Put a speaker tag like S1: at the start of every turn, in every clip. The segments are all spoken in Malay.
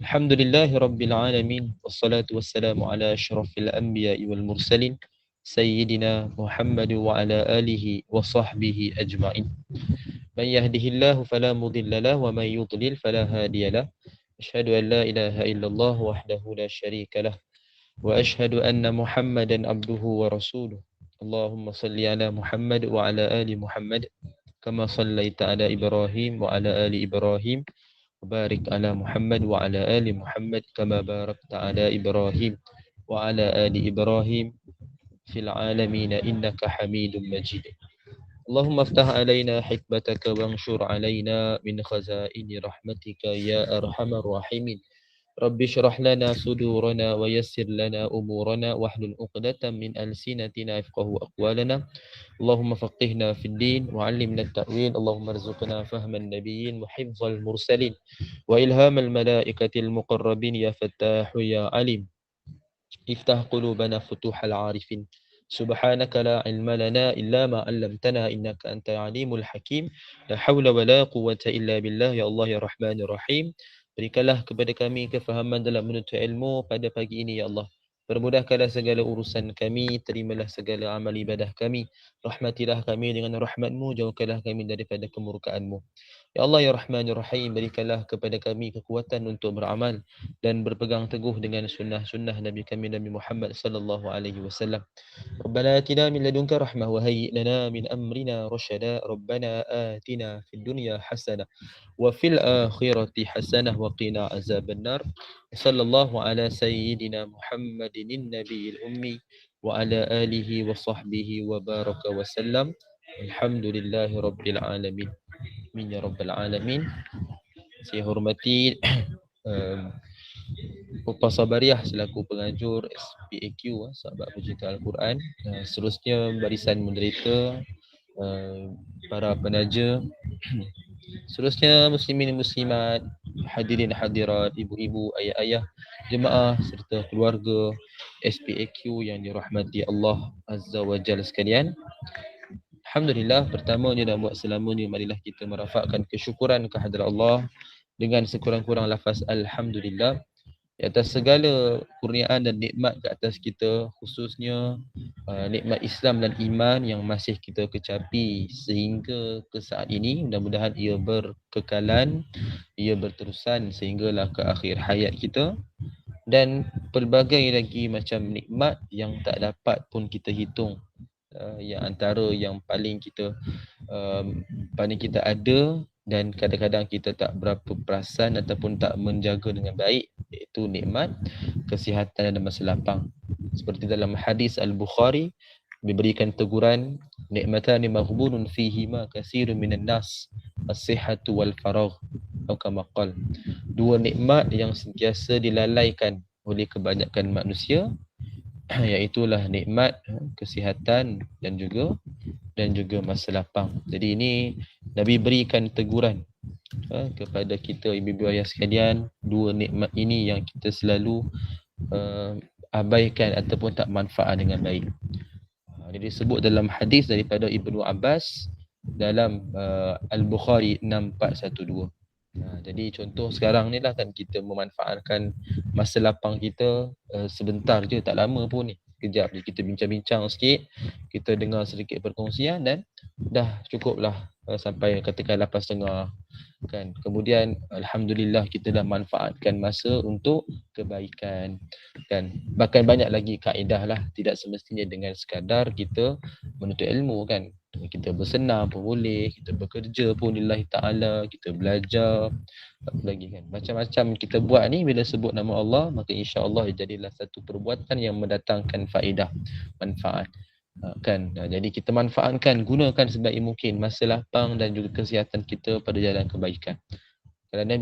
S1: Alhamdulillahi Rabbil Alamin. Wassalatu wassalamu ala asyrafil anbiya'i wal mursalin Sayyidina Muhammad wa ala alihi wa sahbihi ajma'in. Man yahdihillahu fala mudilla lah wa man yudlil fala hadiya lah. Asyhadu an la ilaha illallah wahdahu la syarika lah. Wa asyhadu anna Muhammadan abduhu wa rasuluh. Allahumma salli ala Muhammad wa ala ali Muhammad kama sallaita ala Ibrahim wa ala ali Ibrahim. وبارك على محمد وعلى آل محمد كما باركت على إبراهيم وعلى آل إبراهيم في العالمين إنك حميد مجيد. اللهم افتح علينا حكمتك وانشر علينا من خزائن رحمتك يا أرحم الراحمين. رب اشرح لنا صدورنا ويسر لنا أمورنا واحلل عقدة من ألسنتنا يفقهوا أقوالنا. اللهم فقهنا في الدين وعلمنا التأويل. اللهم ارزقنا فهم النبيين وحفظ المرسلين وإلهام الملائكة المقربين يا فتاح يا عليم. افتح قلوبنا فتوح العارفين. سبحانك لا علم لنا إلا ما علمتنا إنك أنت العليم الحكيم. لا حول ولا قوة إلا بالله يا الله يا رحمن الرحيم. Berikanlah kepada kami kefahaman dalam menuntut ilmu pada pagi ini ya Allah. Permudahkanlah segala urusan kami, terimalah segala amal ibadah kami. Rahmatilah kami dengan rahmatmu, jauhkanlah kami daripada kemurkaanmu. Ya Allah ya Rahman ya Rahim, berikanlah kepada kami kekuatan untuk beramal dan berpegang teguh dengan sunnah-sunnah Nabi kami Nabi Muhammad sallallahu alaihi wasallam. Rabbana atina min ladunka rahmah wa hayyi lana min amrina rasyada. Rabbana atina fid dunya hasanah wa fil akhirati hasanah wa qina azabannar. Sallallahu ala sayyidina Muhammadin nabiyil ummi wa ala alihi wa sahbihi wa baraka wa sallam. Alhamdulillahi rabbil alamin. Amin ya rabbal alamin. Saya hormati Pupa Sabariah selaku pengajur SPAQ, Sahabat Pecinta Al-Quran. Seterusnya barisan moderator, para penaja, seterusnya muslimin muslimat, hadirin hadirat, ibu-ibu, ayah-ayah, jemaah serta keluarga SPAQ yang dirahmati Allah Azza wa Jalla sekalian. Alhamdulillah, pertamanya dan buat selamanya marilah kita merafakkan kesyukuran kehadrat Allah dengan sekurang-kurang lafaz Alhamdulillah di atas segala kurniaan dan nikmat ke atas kita, khususnya nikmat Islam dan iman yang masih kita kecapi sehingga ke saat ini. Mudah-mudahan ia berkekalan, ia berterusan sehinggalah ke akhir hayat kita, dan pelbagai lagi macam nikmat yang tak dapat pun kita hitung. Yang antara yang paling kita ada dan kadang-kadang kita tak berapa perasan ataupun tak menjaga dengan baik, iaitu nikmat kesihatan dan masa lapang. Seperti dalam hadis Al-Bukhari diberikan teguran, nikmatani maghbunun fihima katsirun minan nas, as-sihhatu wal faragh, atau kama qala. Dua nikmat yang sentiasa dilalaikan oleh kebanyakan manusia, iaitulah nikmat kesihatan dan juga masa lapang. Jadi ini Nabi berikan teguran kepada kita ibu-ibu ayah sekalian. Dua nikmat ini yang kita selalu abaikan ataupun tak manfaat dengan baik. Jadi disebut dalam hadis daripada Ibnu Abbas dalam Al-Bukhari 6412. Jadi contoh sekarang ni lah kan, kita memanfaatkan masa lapang kita sebentar je, tak lama pun ni. Sekejap je kita bincang-bincang sikit, kita dengar sedikit perkongsian dan dah cukup lah sampai katakan 8.30 kan. Kemudian Alhamdulillah kita dah manfaatkan masa untuk kebaikan kan. Bahkan banyak lagi kaedah lah, tidak semestinya dengan sekadar kita menuntut ilmu kan. Kita bersenam pun boleh, kita bekerja pun lillahi ta'ala, kita belajar, apa lagi kan. Macam-macam kita buat ni, bila sebut nama Allah, maka insya-Allah jadilah satu perbuatan yang mendatangkan faedah, manfaat kan. Jadi kita manfaatkan, gunakan sebaik mungkin masa lapang dan juga kesihatan kita pada jalan kebaikan. Kerana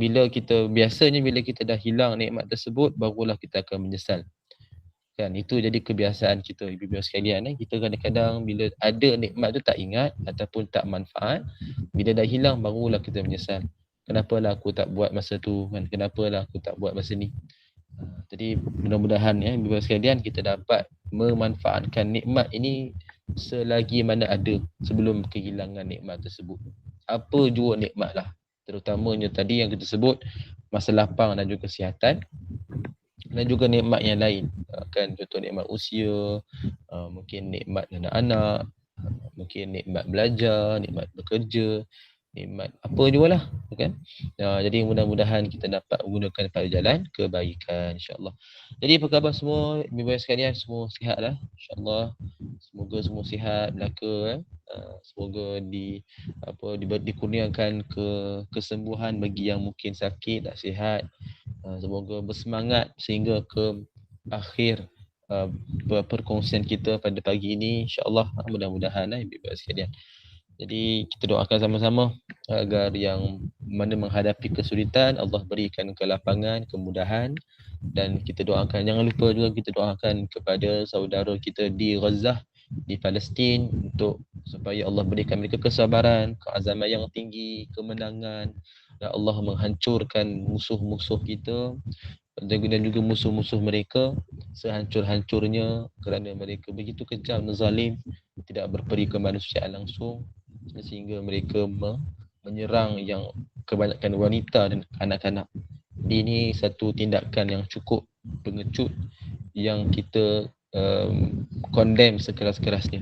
S1: biasanya bila kita dah hilang nikmat tersebut, barulah kita akan menyesal. Kan, itu jadi kebiasaan kita ibu-ibu sekalian. Kita kadang-kadang bila ada nikmat tu tak ingat ataupun tak manfaat, bila dah hilang barulah kita menyesal. Kenapalah aku tak buat masa tu kan, kenapalah aku tak buat masa ni. Jadi mudah-mudahan ibu-ibu sekalian kita dapat memanfaatkan nikmat ini selagi mana ada sebelum kehilangan nikmat tersebut. Apa jua nikmat lah, terutamanya tadi yang kita sebut masa lapang dan juga kesihatan, dan juga nikmat yang lain. Kan contoh nikmat usia, mungkin nikmat anak-anak, mungkin nikmat belajar, nikmat bekerja, nikmat apa jugalah, kan. Jadi mudah-mudahan kita dapat menggunakan pada jalan kebaikan, insya-Allah. Jadi apa khabar semua ibu bapa sekalian, semua sihatlah insya-Allah. Semoga semua sihat belaka, kan. Semoga dikurniakan kesembuhan bagi yang mungkin sakit tak sihat. Semoga bersemangat sehingga ke akhir perkongsian kita pada pagi ini, insya-Allah. Mudah-mudahan ibu bapa sekalian. Jadi kita doakan sama-sama agar yang mana menghadapi kesulitan Allah berikan kelapangan, kemudahan, dan kita doakan, jangan lupa juga kita doakan kepada saudara kita di Gaza, di Palestin, untuk supaya Allah berikan mereka kesabaran, keazaman yang tinggi, kemenangan, dan Allah menghancurkan musuh-musuh kita dan juga musuh-musuh mereka sehancur-hancurnya, kerana mereka begitu kejam dan zalim, tidak berperi kemanusiaan langsung, sehingga mereka menyerang yang kebanyakan wanita dan anak-anak. Ini satu tindakan yang cukup pengecut yang kita condemn sekeras-kerasnya.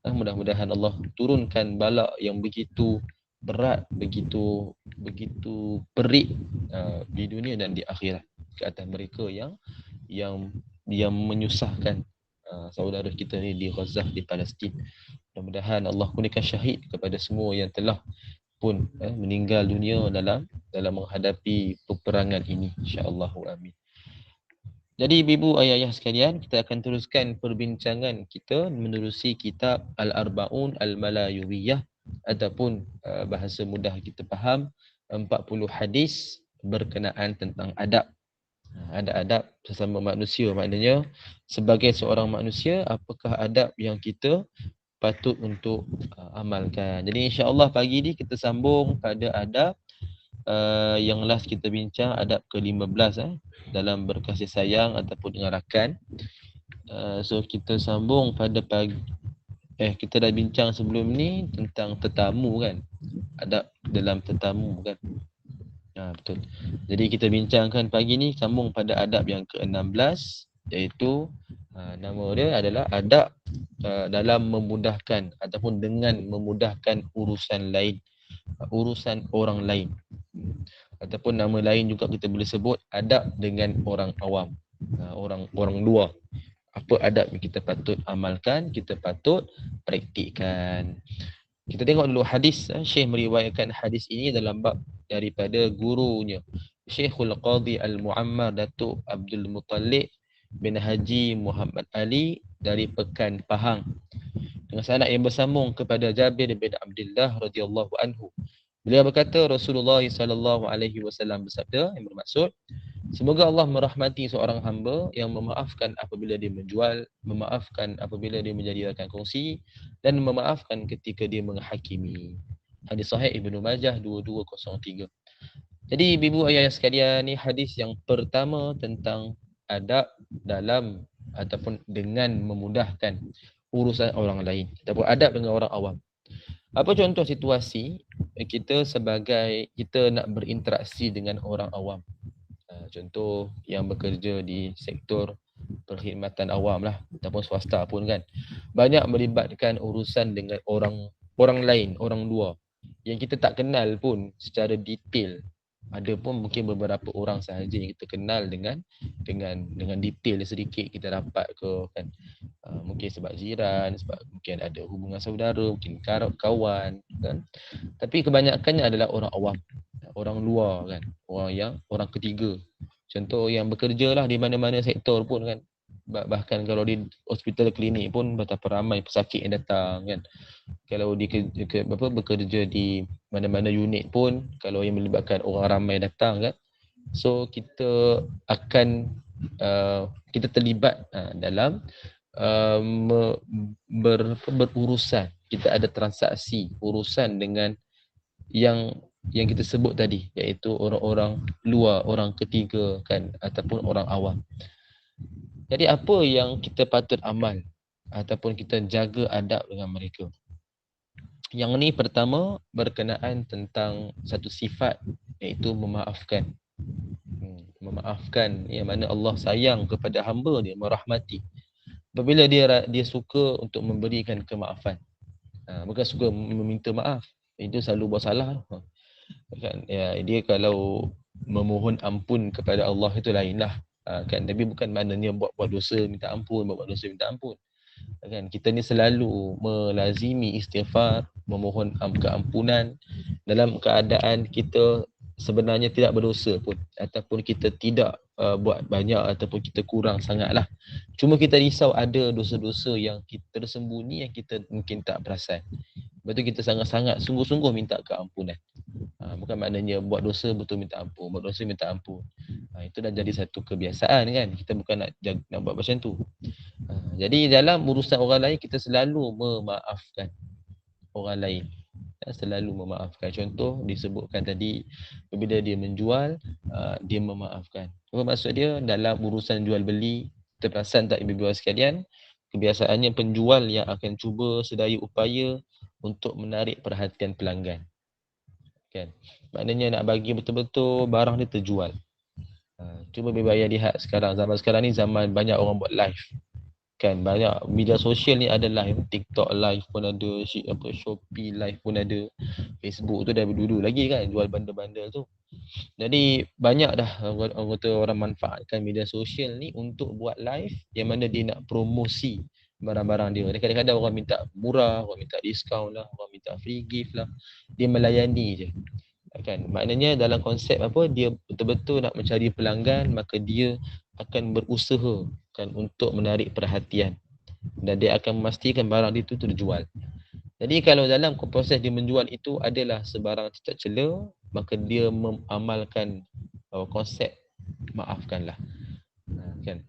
S1: Mudah-mudahan Allah turunkan bala yang begitu berat, begitu perik di dunia dan di akhirat ke atas mereka yang menyusahkan saudara kita ni di Gaza, di Palestin. Mudah-mudahan Allah kurniakan syahid kepada semua yang telah pun meninggal dunia dalam menghadapi peperangan ini, insya-Allah, amin. Jadi ibu ayah-ayah sekalian, kita akan teruskan perbincangan kita menerusi kitab Al-Arba'un Al-Malayuwiyah, ataupun bahasa mudah kita faham 40 hadis berkenaan tentang adab. Adab sesama manusia, maknanya sebagai seorang manusia, apakah adab yang kita patut untuk amalkan. Jadi insya-Allah pagi ni kita sambung pada adab yang last kita bincang, adab ke-15 dalam berkasih sayang ataupun dengan rakan. So kita sambung pada pagi. Kita dah bincang sebelum ni tentang tetamu, kan. Adab dalam tetamu, kan. Betul. Jadi kita bincangkan pagi ni sambung pada adab yang ke-16, iaitu nama dia adalah adab dalam memudahkan ataupun dengan memudahkan urusan lain, urusan orang lain. Ataupun nama lain juga kita boleh sebut adab dengan orang awam, orang luar. Apa adab yang kita patut amalkan, kita patut praktikkan. Kita tengok dulu hadis. Syekh meriwayatkan hadis ini dalam bab daripada gurunya, Syekhul Qadhi Al-Muammar Datuk Abdul Muttalib bin Haji Muhammad Ali dari Pekan Pahang, dengan sanad yang bersambung kepada Jabir bin Abdullah radhiyallahu anhu. Beliau berkata, Rasulullah sallallahu alaihi wasallam bersabda, yang bermaksud, semoga Allah merahmati seorang hamba yang memaafkan apabila dia menjual, memaafkan apabila dia menjadikan kongsi, dan memaafkan ketika dia menghakimi. Hadis sahih Ibnu Majah 2203. Jadi ibu ayah sekalian, ni hadis yang pertama tentang adab dalam ataupun dengan memudahkan urusan orang lain, ataupun adab dengan orang awam. Apa contoh situasi kita sebagai kita nak berinteraksi dengan orang awam? Contoh yang bekerja di sektor perkhidmatan awam lah, ataupun swasta pun, kan. Banyak melibatkan urusan dengan orang lain, orang luar yang kita tak kenal pun secara detail. Ada pun mungkin beberapa orang sahaja yang kita kenal dengan detail sedikit, kita dapat ke, kan. Mungkin sebab jiran, sebab mungkin ada hubungan saudara, mungkin kawan, kan. Tapi kebanyakannya adalah orang awam, orang luar, kan. Orang ketiga. Contoh yang bekerja lah di mana-mana sektor pun, kan. Bahkan kalau di hospital klinik pun betapa ramai pesakit yang datang, kan. Kalau bekerja di mana-mana unit pun, kalau yang melibatkan orang ramai datang, kan. So kita akan kita terlibat dalam berurusan. Kita ada transaksi urusan dengan yang kita sebut tadi, iaitu orang-orang luar, orang ketiga, kan, ataupun orang awam. Jadi apa yang kita patut amal ataupun kita jaga adab dengan mereka? Yang ni pertama berkenaan tentang satu sifat, iaitu memaafkan. memaafkan, yang mana Allah sayang kepada hamba dia, merahmati. Apabila dia suka untuk memberikan kemaafan, bukan suka meminta maaf, itu selalu buat salah. Kan ya, dia kalau memohon ampun kepada Allah itu lainlah, kan. Tapi bukan maknanya buat dosa minta ampun, buat dosa minta ampun, kan. Kita ni selalu melazimi istighfar, memohon keampunan dalam keadaan kita sebenarnya tidak berdosa pun, ataupun kita tidak buat banyak, ataupun kita kurang sangatlah. Cuma kita risau ada dosa-dosa yang kita tersembunyi, yang kita mungkin tak perasan. Lepas tu kita sangat-sangat sungguh-sungguh minta keampunan. Bukan maknanya buat dosa betul minta ampun, buat dosa minta ampun. Itu dah jadi satu kebiasaan, kan. Kita bukan nak buat macam tu. Jadi dalam urusan orang lain, kita selalu memaafkan orang lain. Selalu memaafkan. Contoh disebutkan tadi, apabila dia menjual, dia memaafkan. Apa maksud dia? Dalam urusan jual beli, kita perasan tak ibu-ibu sekalian, kebiasaannya penjual yang akan cuba sedaya upaya untuk menarik perhatian pelanggan, kan. Maknanya nak bagi betul-betul barang dia terjual. Cuba bayar lihat sekarang, zaman sekarang ni zaman banyak orang buat live, kan. Banyak media sosial ni ada live, TikTok live pun ada, Shopee live pun ada, Facebook tu dah dulu lagi, kan, jual benda-benda tu. Jadi banyak dah orang manfaatkan media sosial ni untuk buat live yang mana dia nak promosi barang-barang dia. Dan kadang-kadang orang minta murah, orang minta diskaun lah, orang minta free gift lah. Dia melayani je, kan. Maknanya dalam konsep apa, dia betul-betul nak mencari pelanggan, maka dia akan berusaha, kan, untuk menarik perhatian, dan dia akan memastikan barang dia tu terjual. Jadi kalau dalam proses dia menjual itu adalah sebarang cacat cela, maka dia mengamalkan konsep maafkanlah, kan.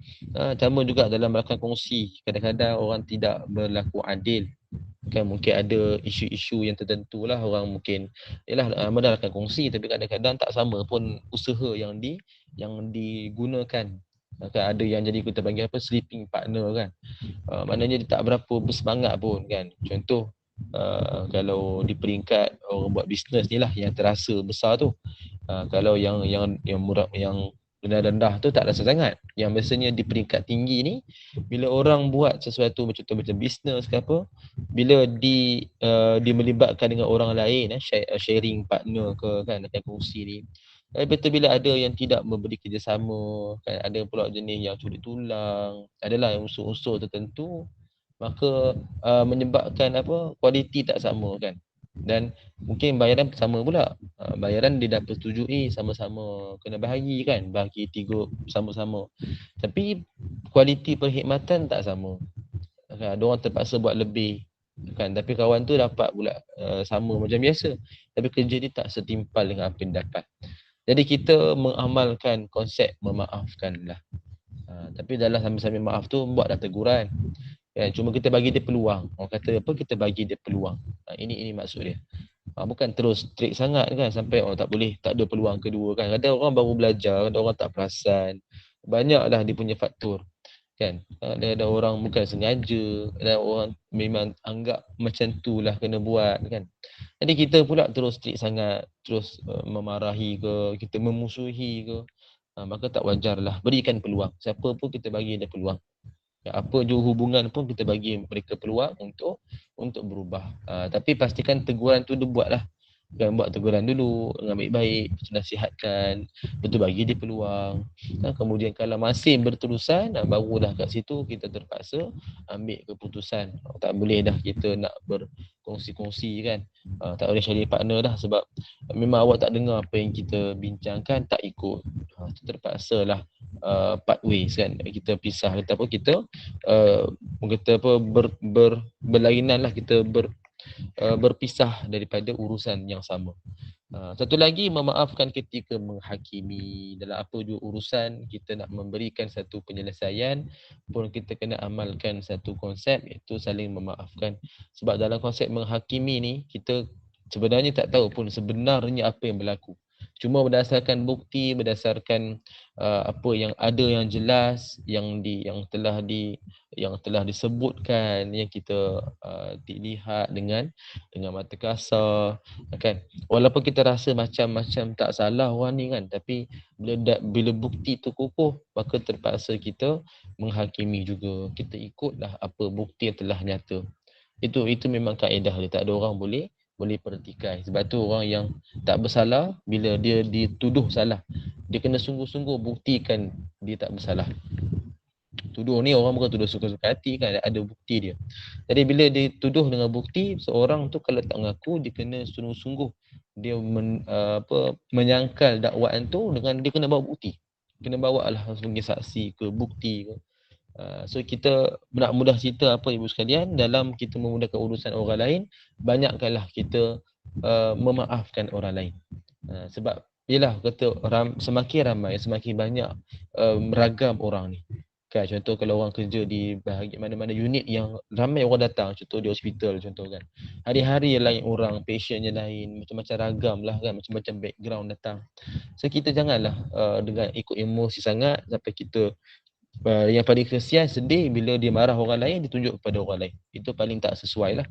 S1: Sama juga dalam melakukan kongsi, kadang-kadang orang tidak berlaku adil, kan. Mungkin ada isu-isu yang tertentu lah, orang mungkin yalah mendapatkan kongsi, tapi kadang-kadang tak sama pun usaha yang digunakan, kan. Ada yang jadi kita panggil apa, sleeping partner, kan. Maknanya dia tak berapa bersemangat pun, kan. Contoh, kalau di peringkat orang buat bisnes ni lah yang terasa besar tu, kalau yang murah, yang rendah-rendah tu tak rasa sangat. Yang biasanya di peringkat tinggi ni, bila orang buat sesuatu macam bisnes ke apa, bila dia melibatkan dengan orang lain, sharing partner ke, kan, akan kongsi ni, betul bila ada yang tidak memberi kerjasama, kan, ada pula jenis yang curi tulang, adalah yang unsur-unsur tertentu, maka menyebabkan apa, kualiti tak sama, kan. Dan mungkin bayaran sama pula, bayaran dia dah persetujui sama-sama kena bahagi, kan, bahagi 3 sama-sama, tapi kualiti perkhidmatan tak sama, kan. Ada orang terpaksa buat lebih, kan, tapi kawan tu dapat pula sama macam biasa, tapi kerja dia tak setimpal dengan apa yang dapat. Jadi kita mengamalkan konsep memaafkanlah. Tapi dalam sambil-sambil maaf tu buatlah teguran, kan. Cuma kita bagi dia peluang. Orang kata apa, kita bagi dia peluang. Ini maksud dia. Bukan terus strict sangat, kan, sampai tak boleh, tak ada peluang kedua, kan. Kadang orang baru belajar, kadang orang tak perasan. Banyaklah dia punya faktor, kan. Ada orang bukan sengaja, ada orang memang anggap macam tu lah kena buat, kan. Jadi kita pula terus strict sangat, terus memarahi ke, kita memusuhi ke, maka tak wajarlah. Berikan peluang. Siapa pun kita bagi dia peluang. Apa je hubungan pun kita bagi mereka peluang untuk berubah. Tapi pastikan teguran tu dia buatlah. Jangan buat teguran dulu dengan baik-baik, nasihatkan, betul bagi dia peluang. Kemudian kalau masih berterusan, barulah kat situ kita terpaksa ambil keputusan. Tak boleh dah kita nak berkongsi-kongsi, kan. Tak boleh cari partner dah, sebab memang awak tak dengar apa yang kita bincangkan, tak ikut. Terpaksalah part ways, kan. Kita pisah, kita apa, kita berlainan lah, kita berpisah daripada urusan yang sama. Satu lagi, memaafkan ketika menghakimi. Dalam apa juga urusan kita nak memberikan satu penyelesaian pun, kita kena amalkan satu konsep, iaitu saling memaafkan. Sebab dalam konsep menghakimi ni, kita sebenarnya tak tahu pun sebenarnya apa yang berlaku. Cuma berdasarkan bukti, berdasarkan apa yang ada yang jelas, yang telah disebutkan, yang kita dilihat dengan mata kasar, kan. Walaupun kita rasa macam-macam tak salah orang ni kan, tapi bila bukti tu kukuh, maka terpaksa kita menghakimi juga. Kita ikutlah apa bukti yang telah nyata. Itu memang kaedah dia, tak ada orang boleh pertikai. Sebab tu orang yang tak bersalah, bila dia dituduh salah, dia kena sungguh-sungguh buktikan dia tak bersalah. Tuduh ni orang bukan tuduh suka-suka hati kan, ada bukti dia. Jadi bila dituduh dengan bukti, seorang tu kalau tak mengaku, dia kena sungguh-sungguh dia menyangkal dakwaan tu dengan dia kena bawa bukti. Kena bawa lah sebagai saksi ke bukti ke. So kita nak mudah cerita apa ibu sekalian, dalam kita memudahkan urusan orang lain, banyakkanlah kita memaafkan orang lain. Sebab yelah kata semakin ramai, semakin banyak ragam orang ni. Kan contoh kalau orang kerja di bahagian mana-mana unit yang ramai orang datang, contoh di hospital contoh kan. Hari-hari lain orang, patientnya lain, macam-macam ragam lah kan, macam-macam background datang. So kita janganlah dengan ikut emosi sangat sampai kita yang paling kesian, sedih bila dia marah orang lain, dia tunjuk kepada orang lain. Itu paling tak sesuai lah.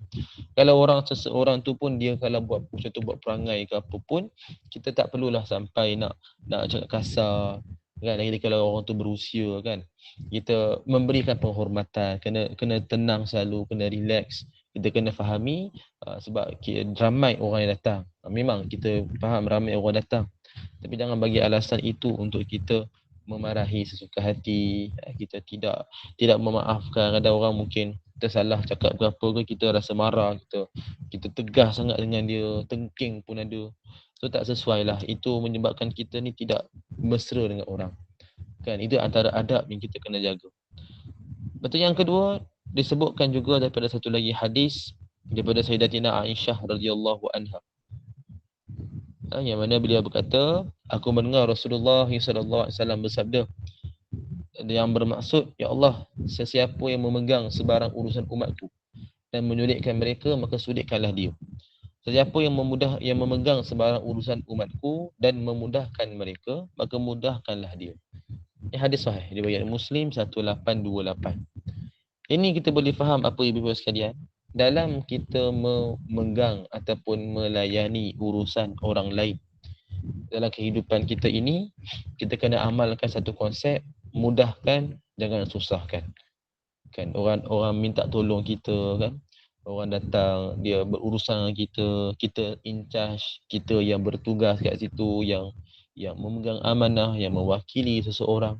S1: Kalau seseorang tu pun dia kalau buat contoh buat perangai ke apa pun, kita tak perlulah sampai nak cakap kasar kan. Lagi kalau orang tu berusia kan, kita memberikan penghormatan, kena tenang selalu, kena relax. Kita kena fahami sebab ramai orang yang datang. Memang kita faham ramai orang datang, tapi jangan bagi alasan itu untuk kita memarahi sesuka hati. Kita tidak memaafkan. Kadang orang mungkin kita salah cakap berapa ke, kita rasa marah, kita tegas sangat dengan dia, tengking pun ada. So tak sesuai lah. Itu menyebabkan kita ni tidak mesra dengan orang kan. Itu antara adab yang kita kena jaga. Betul. Yang kedua, disebutkan juga daripada satu lagi hadis daripada Sayyidatina Aisyah radhiyallahu anha, yang mana beliau berkata, aku mendengar Rasulullah sallallahu alaihi wasallam bersabda, yang bermaksud, ya Allah, sesiapa yang memegang sebarang urusan umatku dan menyulitkan mereka, maka sulitkanlah dia. Sesiapa yang memegang sebarang urusan umatku dan memudahkan mereka, maka mudahkanlah dia. Ini hadis sahih riwayat Muslim 1828. Ini kita boleh faham apa ibu-ibu sekalian, dalam kita memegang ataupun melayani urusan orang lain dalam kehidupan kita ini, kita kena amalkan satu konsep, mudahkan, jangan susahkan. Kan orang minta tolong kita kan, orang datang dia berurusan dengan kita in charge, kita yang bertugas kat situ, yang memegang amanah, yang mewakili seseorang.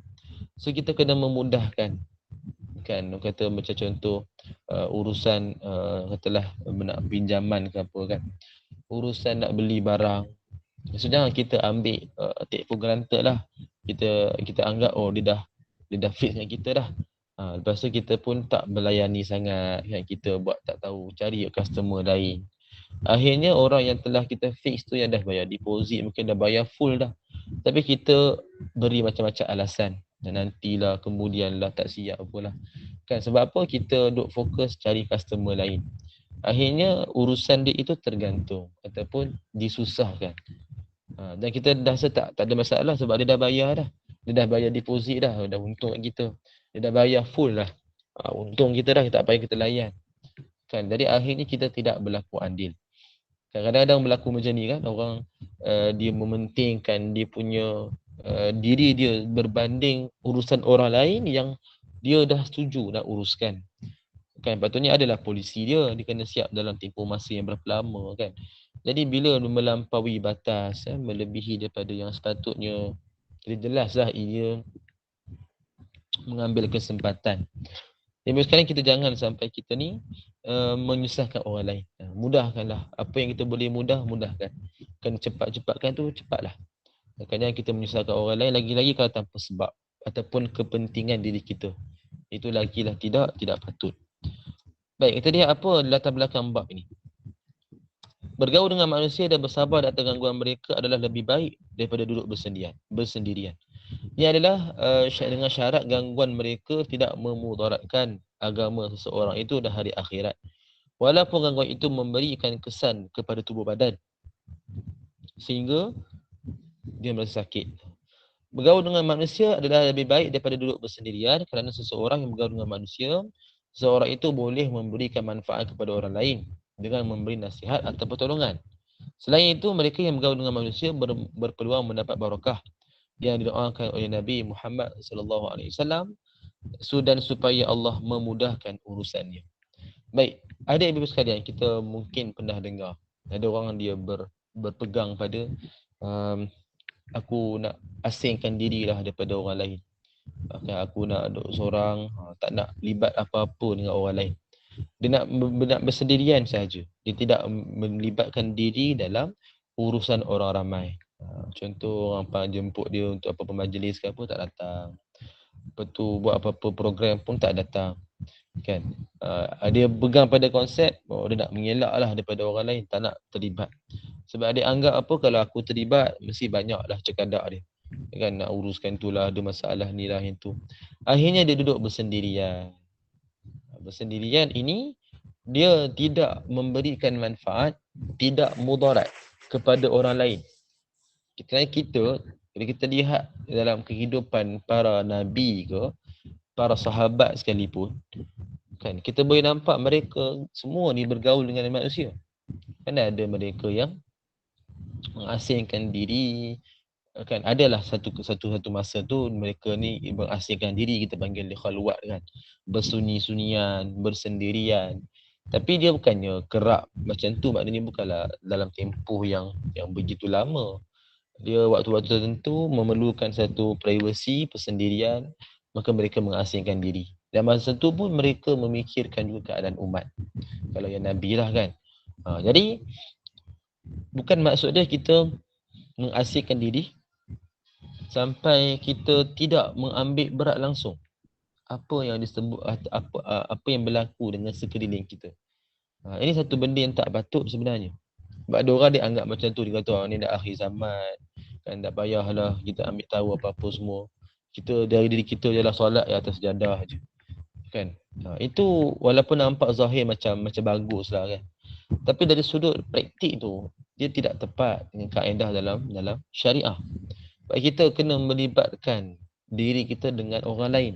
S1: So kita kena memudahkan kan. Kata macam contoh urusan katalah nak pinjaman ke apa kan, urusan nak beli barang. So jangan kita ambil take for granted lah. Kita anggap dia dah fix dengan kita dah. Lepas tu kita pun tak melayani sangat kan, kita buat tak tahu, cari customer lain. Akhirnya orang yang telah kita fix tu yang dah bayar deposit, mungkin dah bayar full dah, tapi kita beri macam-macam alasan, dan nantilah, kemudianlah, tak siap apalah kan. Sebab apa? Kita duk fokus cari customer lain. Akhirnya urusan dia itu tergantung ataupun disusahkan. Dan kita dah rasa tak ada masalah sebab dia dah bayar dah. Dia dah bayar deposit dah untung kat kita. Dia dah bayar full dah. Untung kita dah, tak payah kita layan. Kan, jadi akhirnya kita tidak berlaku adil. Kadang-kadang berlaku macam ni kan, orang dia mementingkan dia punya diri dia berbanding urusan orang lain yang dia dah setuju nak uruskan. Kan patutnya adalah polisi dia kena siap dalam tempoh masa yang berapa lama kan. Jadi bila melampaui batas, melebihi daripada yang sepatutnya, jadi jelaslah ia mengambil kesempatan. Jadi sekarang kita jangan sampai kita ni menyusahkan orang lain. Mudahkanlah apa yang kita boleh mudahkan. Kan cepat-cepatkan tu cepatlah. Kadang kita menyusahkan orang lain, lagi-lagi kalau tanpa sebab ataupun kepentingan diri kita, itu lagilah tidak patut. Baik, kita lihat apa latar belakang bab ini. Bergaul dengan manusia dan bersabar atas gangguan mereka adalah lebih baik daripada duduk bersendirian. Ini adalah dengan syarat gangguan mereka tidak memudaratkan agama seseorang itu dah hari akhirat. Walaupun gangguan itu memberikan kesan kepada tubuh badan, sehingga dia merasa sakit. Bergaul dengan manusia adalah lebih baik daripada duduk bersendirian kerana seseorang yang bergaul dengan manusia, seseorang itu boleh memberikan manfaat kepada orang lain dengan memberi nasihat atau pertolongan. Selain itu, mereka yang bergaul dengan manusia berpeluang mendapat barakah yang didoakan oleh Nabi Muhammad SAW dan supaya Allah memudahkan urusannya. Baik, ada ibu sekalian, kita mungkin pernah dengar ada orang dia berpegang pada aku nak asingkan dirilah daripada orang lain. Aku nak duduk seorang, tak nak libat apa-apa dengan orang lain. Dia nak bersendirian saja. Dia tidak melibatkan diri dalam urusan orang ramai. Contoh orang jemput dia untuk apa-apa majlis ke apa, tak datang. Lepas tu buat apa-apa program pun tak datang. Kan? Dia pegang pada konsep, dia nak mengelak lah daripada orang lain, tak nak terlibat. Sebab dia anggap apa, kalau aku terlibat, mesti banyak lah cekadak dia. Kan nak uruskan tu lah, ada masalah ni lah yang tu. Akhirnya dia duduk bersendirian. Bersendirian ini, dia tidak memberikan manfaat, tidak mudarat kepada orang lain. Kita, bila kita lihat dalam kehidupan para nabi ke, para sahabat sekalipun, kan, kita boleh nampak mereka semua ni bergaul dengan manusia. Kan ada mereka yang mengasingkan diri, kan, adalah satu masa tu mereka ni mengasingkan diri, kita panggil dia khalwat kan, bersunyi-sunyian, bersendirian. Tapi dia bukannya kerap macam tu, maknanya bukanlah dalam tempoh yang begitu lama. Dia waktu-waktu tertentu memerlukan satu privasi, persendirian, maka mereka mengasingkan diri. Dan masa tu pun mereka memikirkan juga keadaan umat. Kalau yang Nabi lah kan. Jadi bukan maksud dia kita mengasingkan diri sampai kita tidak mengambil berat langsung apa yang disebut, apa yang berlaku dengan sekeliling kita. Ini satu benda yang tak patut sebenarnya. Sebab ada orang dia anggap macam tu, dia kata ni dah akhir zaman, kan, tak payahlah kita ambil tahu apa-apa semua. Kita dari diri kita ialah solat di atas sejadah je. Kan? Itu walaupun nampak zahir macam bagus lah kan. Tapi dari sudut praktik tu, dia tidak tepat dengan kaedah dalam syariah. Sebab kita kena melibatkan diri kita dengan orang lain.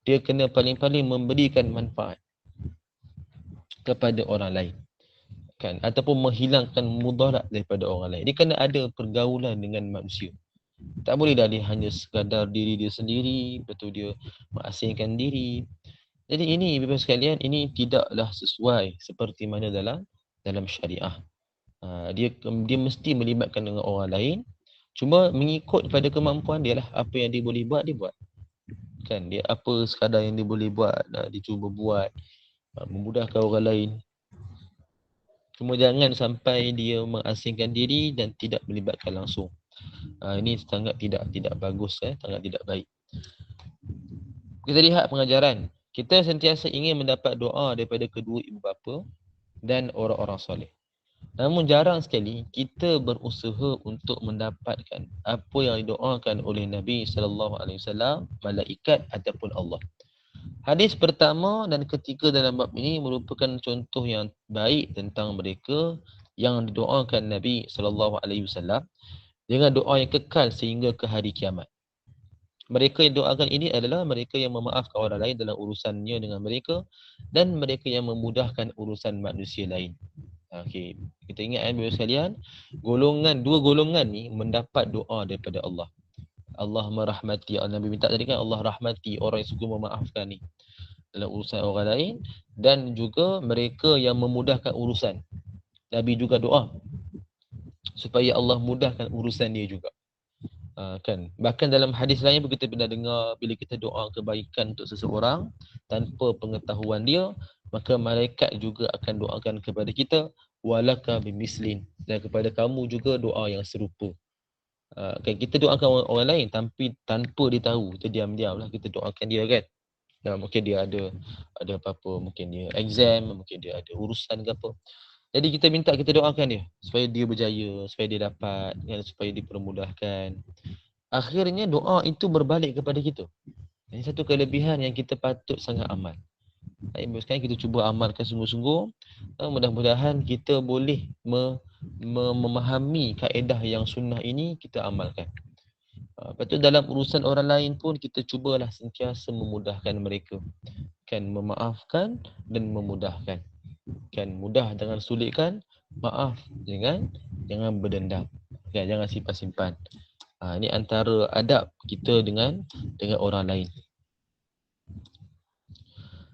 S1: Dia kena paling-paling memberikan manfaat kepada orang lain. Kan, ataupun menghilangkan mudarat daripada orang lain. Dia kena ada pergaulan dengan manusia. Tak boleh dah dia hanya sekadar diri dia sendiri, lepas tu dia mengasingkan diri. Jadi ini Bapak sekalian, ini tidaklah sesuai seperti mana dalam syariah. Dia mesti melibatkan dengan orang lain, cuma mengikut pada kemampuan dia lah. Apa yang dia boleh buat, dia buat. Kan, dia apa sekadar yang dia boleh buat, dia cuba buat, memudahkan orang lain. Cuma jangan sampai dia mengasingkan diri dan tidak melibatkan langsung. Ini sangat tidak bagus, sangat tidak baik. Kita lihat pengajaran. Kita sentiasa ingin mendapat doa daripada kedua ibu bapa dan orang-orang soleh. Namun jarang sekali kita berusaha untuk mendapatkan apa yang didoakan oleh Nabi SAW, malaikat ataupun Allah. Hadis pertama dan ketiga dalam bab ini merupakan contoh yang baik tentang mereka yang didoakan Nabi SAW dengan doa yang kekal sehingga ke hari kiamat. Mereka yang doakan ini adalah mereka yang memaafkan orang lain dalam urusannya dengan mereka dan mereka yang memudahkan urusan manusia lain. Okey, kita ingat bapak sekalian, dua golongan ni mendapat doa daripada Allah. Allah merahmati, Nabi minta tadi kan, Allah rahmati orang yang suka memaafkan ni dalam urusan orang lain, dan juga mereka yang memudahkan urusan. Nabi juga doa supaya Allah mudahkan urusan dia juga. Kan, bahkan dalam hadis lain pun kita pernah dengar, bila kita doa kebaikan untuk seseorang tanpa pengetahuan dia, maka malaikat juga akan doakan kepada kita, walaka bimislin, dan kepada kamu juga doa yang serupa. Kan, kita doakan orang lain tanpa dia tahu, kita diam-diam lah kita doakan dia kan. Mungkin dia ada apa-apa, mungkin dia exam, mungkin dia ada urusan ke apa. Jadi kita doakan dia supaya dia berjaya, supaya dia dapat, kan, supaya dipermudahkan. Akhirnya doa itu berbalik kepada kita. Ini satu kelebihan yang kita patut sangat amal. Sekarang kita cuba amalkan sungguh-sungguh. Mudah-mudahan kita boleh memahami kaedah yang sunnah ini, kita amalkan. Lepas tu dalam urusan orang lain pun kita cubalah sentiasa memudahkan mereka. Kan, memaafkan dan memudahkan. Kan, mudah jangan sulitkan, maaf jangan berdendam. Kan, jangan simpan-simpan. Ini antara adab kita dengan orang lain.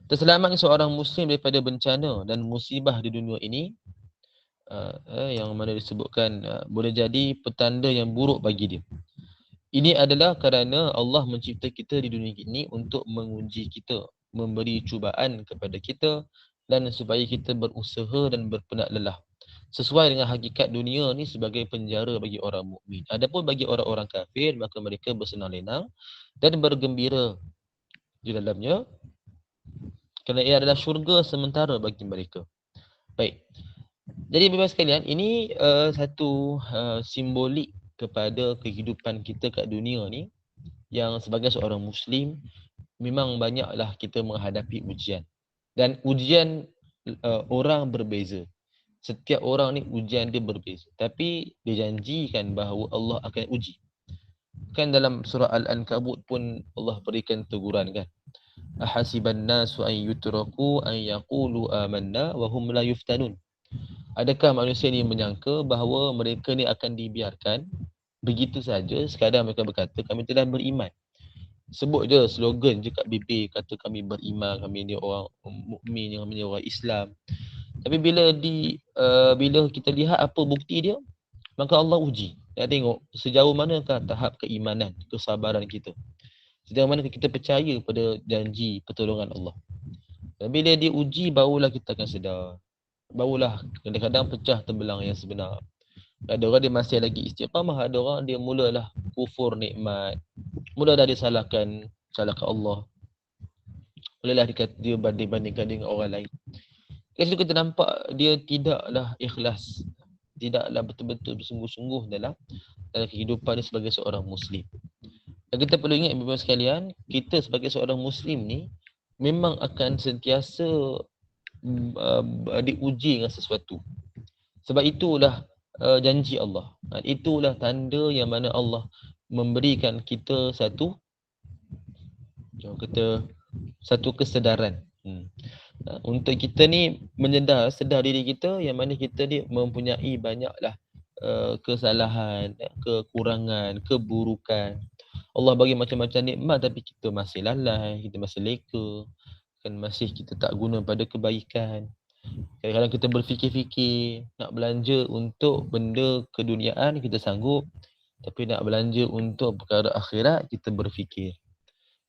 S1: Terselamatnya seorang muslim daripada bencana dan musibah di dunia ini, yang mana disebutkan boleh jadi petanda yang buruk bagi dia. Ini adalah kerana Allah mencipta kita di dunia ini untuk menguji kita, memberi cubaan kepada kita dan supaya kita berusaha dan berpenat lelah. Sesuai dengan hakikat dunia ni sebagai penjara bagi orang mukmin. Adapun bagi orang-orang kafir, maka mereka bersenang lenang dan bergembira di dalamnya kerana ia adalah syurga sementara bagi mereka. Baik. Jadi bebas sekalian, ini satu simbolik kepada kehidupan kita kat dunia ni, yang sebagai seorang Muslim memang banyaklah kita menghadapi ujian. Dan ujian orang berbeza. Setiap orang ni ujian dia berbeza. Tapi dijanjikan bahawa Allah akan uji. Kan dalam surah Al-Ankabut pun Allah berikan teguran kan. Ahasiban nasu an yutraku an yaqulu amanna wa hum la yuftanun. Adakah manusia ni menyangka bahawa mereka ni akan dibiarkan begitu saja sekadar mereka berkata kami telah beriman? Sebut je slogan je kat bibir, kata kami beriman, kami ni orang mukmin, kami ni orang Islam. Tapi bila kita lihat apa bukti dia, maka Allah uji. Nak tengok sejauh manakah tahap keimanan, kesabaran kita. Sejauh mana kita percaya pada janji pertolongan Allah. Dan bila dia uji, barulah kita akan sedar. Barulah kadang-kadang pecah terbelang yang sebenar. Ada orang dia masih lagi istiqamah, ada orang dia mulalah kufur nikmat. Mula dah disalahkan Allah. Mulalah dia banding-bandingkan dengan orang lain. Kat situ kita nampak dia tidaklah ikhlas. Tidaklah betul-betul bersungguh-sungguh dalam kehidupan dia sebagai seorang Muslim. Dan kita perlu ingat bapak sekalian, kita sebagai seorang Muslim ni memang akan sentiasa diuji dengan sesuatu. Sebab itulah janji Allah. Itulah tanda yang mana Allah memberikan kita satu kesedaran. Untuk kita ni sedar diri kita yang mana kita ni mempunyai banyaklah kesalahan, kekurangan, keburukan. Allah bagi macam-macam nikmat tapi kita masih lalai, kita masih leka, kan masih kita tak guna pada kebaikan. Kadang-kadang kita berfikir-fikir nak belanja untuk benda keduniaan kita sanggup, tapi nak belanja untuk perkara akhirat kita berfikir.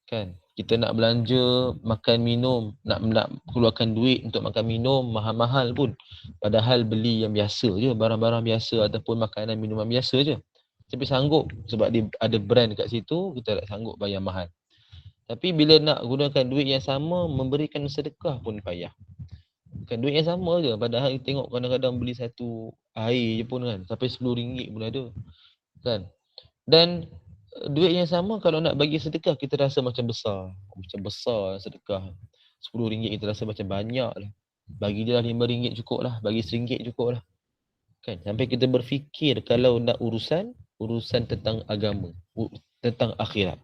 S1: Kan? Kita nak belanja makan minum, nak keluarkan duit untuk makan minum mahal-mahal pun. Padahal beli yang biasa je, barang-barang biasa ataupun makanan minuman biasa je. Tapi sanggup sebab dia ada brand kat situ, kita tak sanggup bayar mahal. Tapi bila nak gunakan duit yang sama, memberikan sedekah pun payah. Kan duit yang sama je, padahal tengok kadang-kadang beli satu air je pun kan, sampai RM10 pun ada. Kan? Dan duit yang sama kalau nak bagi sedekah, kita rasa macam besar. Macam besar sedekah. RM10 kita rasa macam banyak lah. Bagi dia lah RM5 cukup lah, bagi RM1 cukup lah. Kan? Sampai kita berfikir kalau nak urusan tentang agama, tentang akhirat.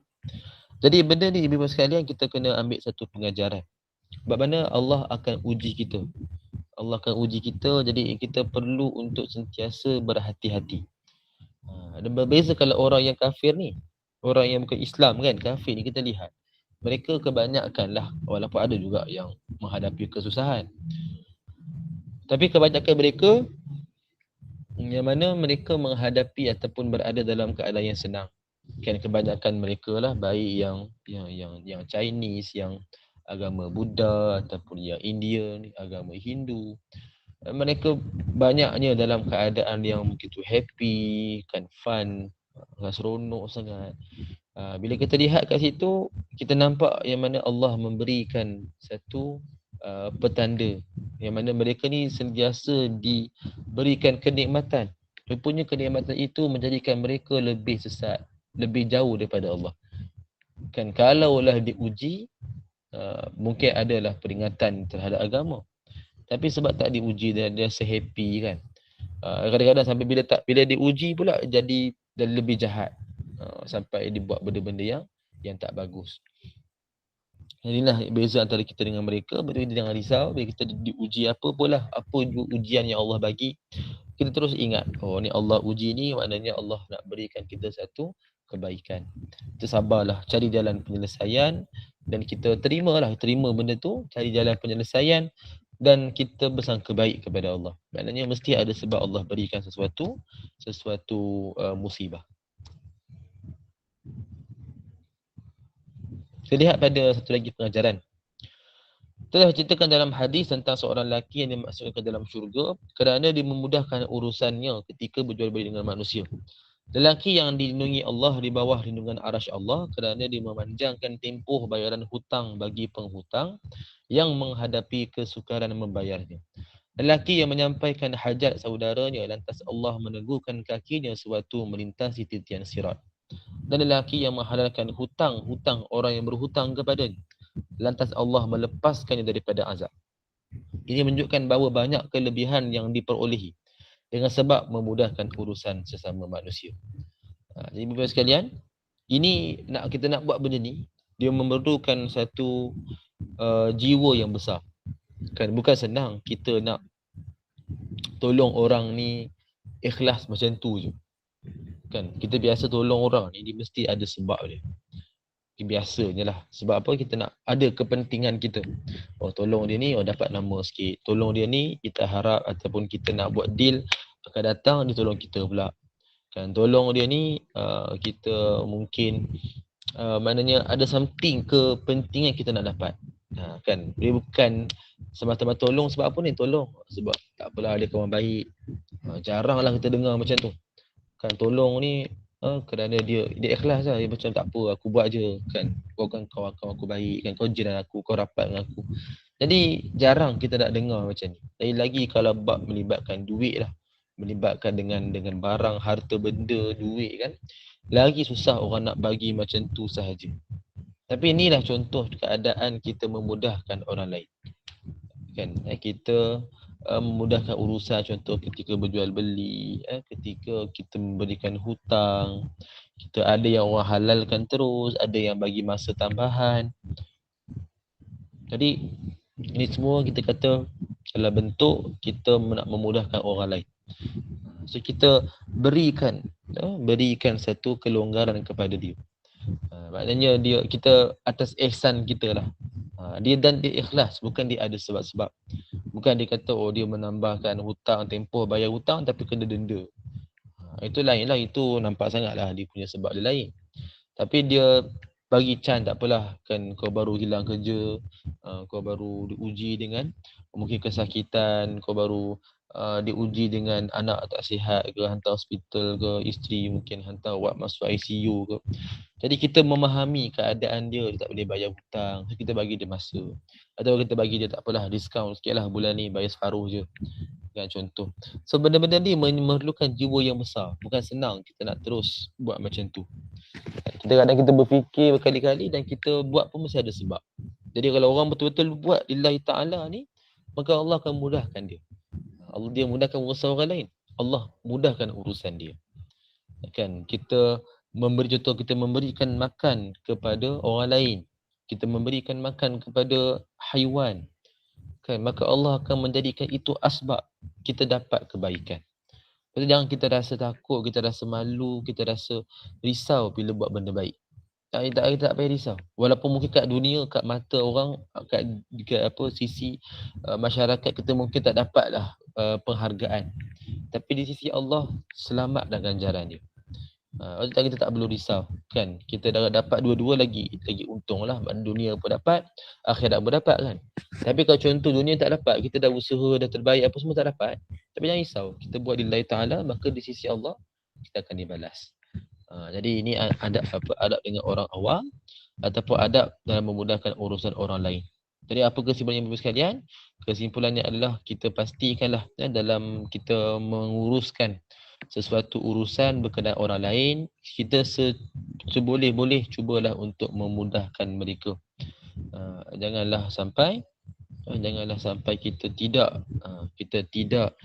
S1: Jadi benda ni ibu-ibu sekalian, kita kena ambil satu pengajaran. Sebab mana Allah akan uji kita. Allah akan uji kita, jadi kita perlu untuk sentiasa berhati-hati. Dan berbeza kalau orang yang kafir ni, orang yang bukan Islam kan, kafir ni kita lihat. Mereka kebanyakan lah, walaupun ada juga yang menghadapi kesusahan. Tapi kebanyakan mereka, yang mana mereka menghadapi ataupun berada dalam keadaan yang senang. Kan kebanyakan mereka lah, baik yang Chinese, yang agama Buddha ataupun yang India, agama Hindu. Mereka banyaknya dalam keadaan yang begitu happy, kan fun, seronok sangat. Bila kita lihat kat situ, kita nampak yang mana Allah memberikan satu petanda yang mana mereka ni sentiasa diberikan kenikmatan. Rupanya kenikmatan itu menjadikan mereka lebih sesat, lebih jauh daripada Allah. Kan kalaulah diuji, mungkin adalah peringatan terhadap agama. Tapi sebab tak diuji, dia rasa happy kan. Kadang-kadang sampai bila diuji pula jadi lebih jahat. Sampai dibuat benda-benda yang tak bagus. Inilah beza antara kita dengan mereka. Betul, kita jangan risau bila kita diuji apa pula, apa ujian yang Allah bagi. Kita terus ingat, oh ni Allah uji ni, maknanya Allah nak berikan kita satu kebaikan. Kita sabarlah, cari jalan penyelesaian dan kita terima benda tu, cari jalan penyelesaian dan kita bersangka baik kepada Allah. Maknanya mesti ada sebab Allah berikan sesuatu musibah. Kita lihat pada satu lagi pengajaran. Telah ceritakan dalam hadis tentang seorang lelaki yang dimasukkan ke dalam syurga kerana dia memudahkan urusannya ketika berjual beli dengan manusia. Lelaki yang dilindungi Allah di bawah lindungan arasy Allah kerana dia memanjangkan tempoh bayaran hutang bagi penghutang yang menghadapi kesukaran membayarnya. Lelaki yang menyampaikan hajat saudaranya lantas Allah meneguhkan kakinya sewaktu melintasi titian sirat. Dan lelaki yang menghalalkan hutang orang yang berhutang kepadanya lantas Allah melepaskannya daripada azab. Ini menunjukkan bahawa banyak kelebihan yang diperolehi dengan sebab memudahkan urusan sesama manusia. Jadi bapak sekalian, ini kita nak buat benda ni, dia memerlukan satu jiwa yang besar. Kan bukan senang kita nak tolong orang ni ikhlas macam tu je. Kan kita biasa tolong orang ni, dia mesti ada sebab dia. Biasanya lah. Sebab apa? Kita nak ada kepentingan kita. Oh tolong dia ni, dapat nama sikit. Tolong dia ni, kita harap ataupun kita nak buat deal akan datang, dia tolong kita pula. Kan tolong dia ni, kita mungkin maknanya ada something kepentingan kita nak dapat. Kan dia bukan semata-mata tolong sebab apa ni tolong. Sebab tak apalah dia kawan baik. Jaranglah kita dengar macam tu. Kan tolong ni kerana dia ikhlas lah. Dia macam tak apa, aku buat je kan. Kau kan kawan-kawan aku baik kan, kau jiran aku, kau rapat dengan aku. Jadi jarang kita nak dengar macam ni. Lagi kalau bab melibatkan duit lah, melibatkan dengan barang, harta benda, duit kan, lagi susah orang nak bagi macam tu sahaja. Tapi inilah contoh keadaan kita memudahkan orang lain. Kan kita memudahkan urusan, contoh ketika berjual beli, ketika kita memberikan hutang, kita ada yang orang halalkan terus, ada yang bagi masa tambahan. Jadi ini semua kita kata adalah bentuk kita nak memudahkan orang lain. So kita berikan satu kelonggaran kepada dia. Maknanya kita atas ihsan kita lah. Dia ikhlas, bukan dia ada sebab-sebab. Bukan dia kata dia menambahkan hutang, tempoh bayar hutang tapi kena denda. Itu lain lah, itu nampak sangat lah dia punya sebab dia lain. Tapi dia bagi chance, tak apalah kan, kau baru hilang kerja, kau baru diuji dengan mungkin kesakitan, kau baru diuji dengan anak tak sihat ke, hantar hospital ke, isteri mungkin hantar masuk ICU ke. Jadi kita memahami keadaan dia tak boleh bayar hutang, so kita bagi dia masa. Atau kita bagi dia tak apalah, diskaun sikit lah bulan ni, bayar separuh je. Kan contoh. So benda-benda ni memerlukan jiwa yang besar. Bukan senang kita nak terus buat macam tu. Kita kadang kita berfikir berkali-kali dan kita buat pun mesti ada sebab. Jadi kalau orang betul-betul buat lillahi ta'ala ni, maka Allah akan mudahkan dia. Dia mudahkan urusan orang lain. Allah mudahkan urusan dia. Kan kita memberi contoh, kita memberikan makan kepada orang lain, kita memberikan makan kepada haiwan, kan, maka Allah akan menjadikan itu asbab kita dapat kebaikan. Jadi jangan kita rasa takut, kita rasa malu, kita rasa risau bila buat benda baik. Tak payah risau. Walaupun mungkin kat dunia, kat mata orang, kat sisi masyarakat kita mungkin tak dapatlah penghargaan. Tapi di sisi Allah selamat dan ganjaran dia. Kita tak perlu risau kan. Kita dah dapat dua-dua lagi untunglah. Dunia pun dapat, akhirat pun dapat kan. Tapi kalau contoh dunia tak dapat, kita dah usaha, dah terbaik apa semua tak dapat, tapi jangan risau. Kita buat lillahi ta'ala, maka di sisi Allah kita akan dibalas. Jadi ini adab dengan orang awam ataupun adab dalam memudahkan urusan orang lain. Jadi apa kesimpulannya Bapak sekalian? Kesimpulannya adalah kita pastikanlah dalam kita menguruskan sesuatu urusan berkenaan orang lain, kita seboleh-boleh cubalah untuk memudahkan mereka. Janganlah sampai kita tidak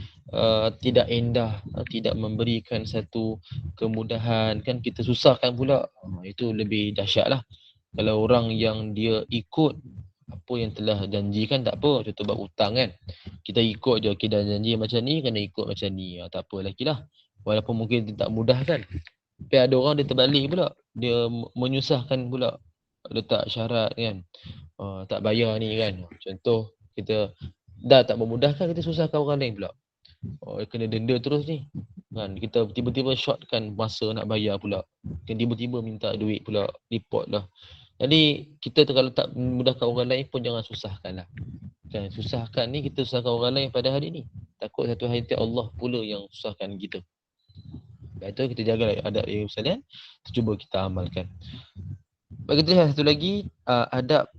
S1: tidak indah, tidak memberikan satu kemudahan, kan kita susahkan pula. Itu lebih dahsyat lah. Kalau orang yang dia ikut apa yang telah janjikan, tak apa. Contoh buat hutang kan, kita ikut je, okay, dah janji macam ni, kena ikut macam ni, tak apa lagi lah. Walaupun mungkin dia tak mudah kan, tapi ada orang dia terbalik pula, dia menyusahkan pula, letak syarat kan, tak bayar ni kan. Contoh kita dah tak memudahkan, kita susahkan orang lain pula. Kena denda terus ni kan, kita tiba-tiba shortkan masa nak bayar pula, kan tiba-tiba minta duit pula, report lah. Jadi kita kalau tak memudahkan orang lain pun jangan susahkan lah kan. Susahkan ni kita susahkan orang lain pada hari ni, takut satu hari nanti Allah pula yang susahkan kita. Betul, kita jaga adab yang sekalian, kita cuba kita amalkan. Bagi kita satu lagi, adab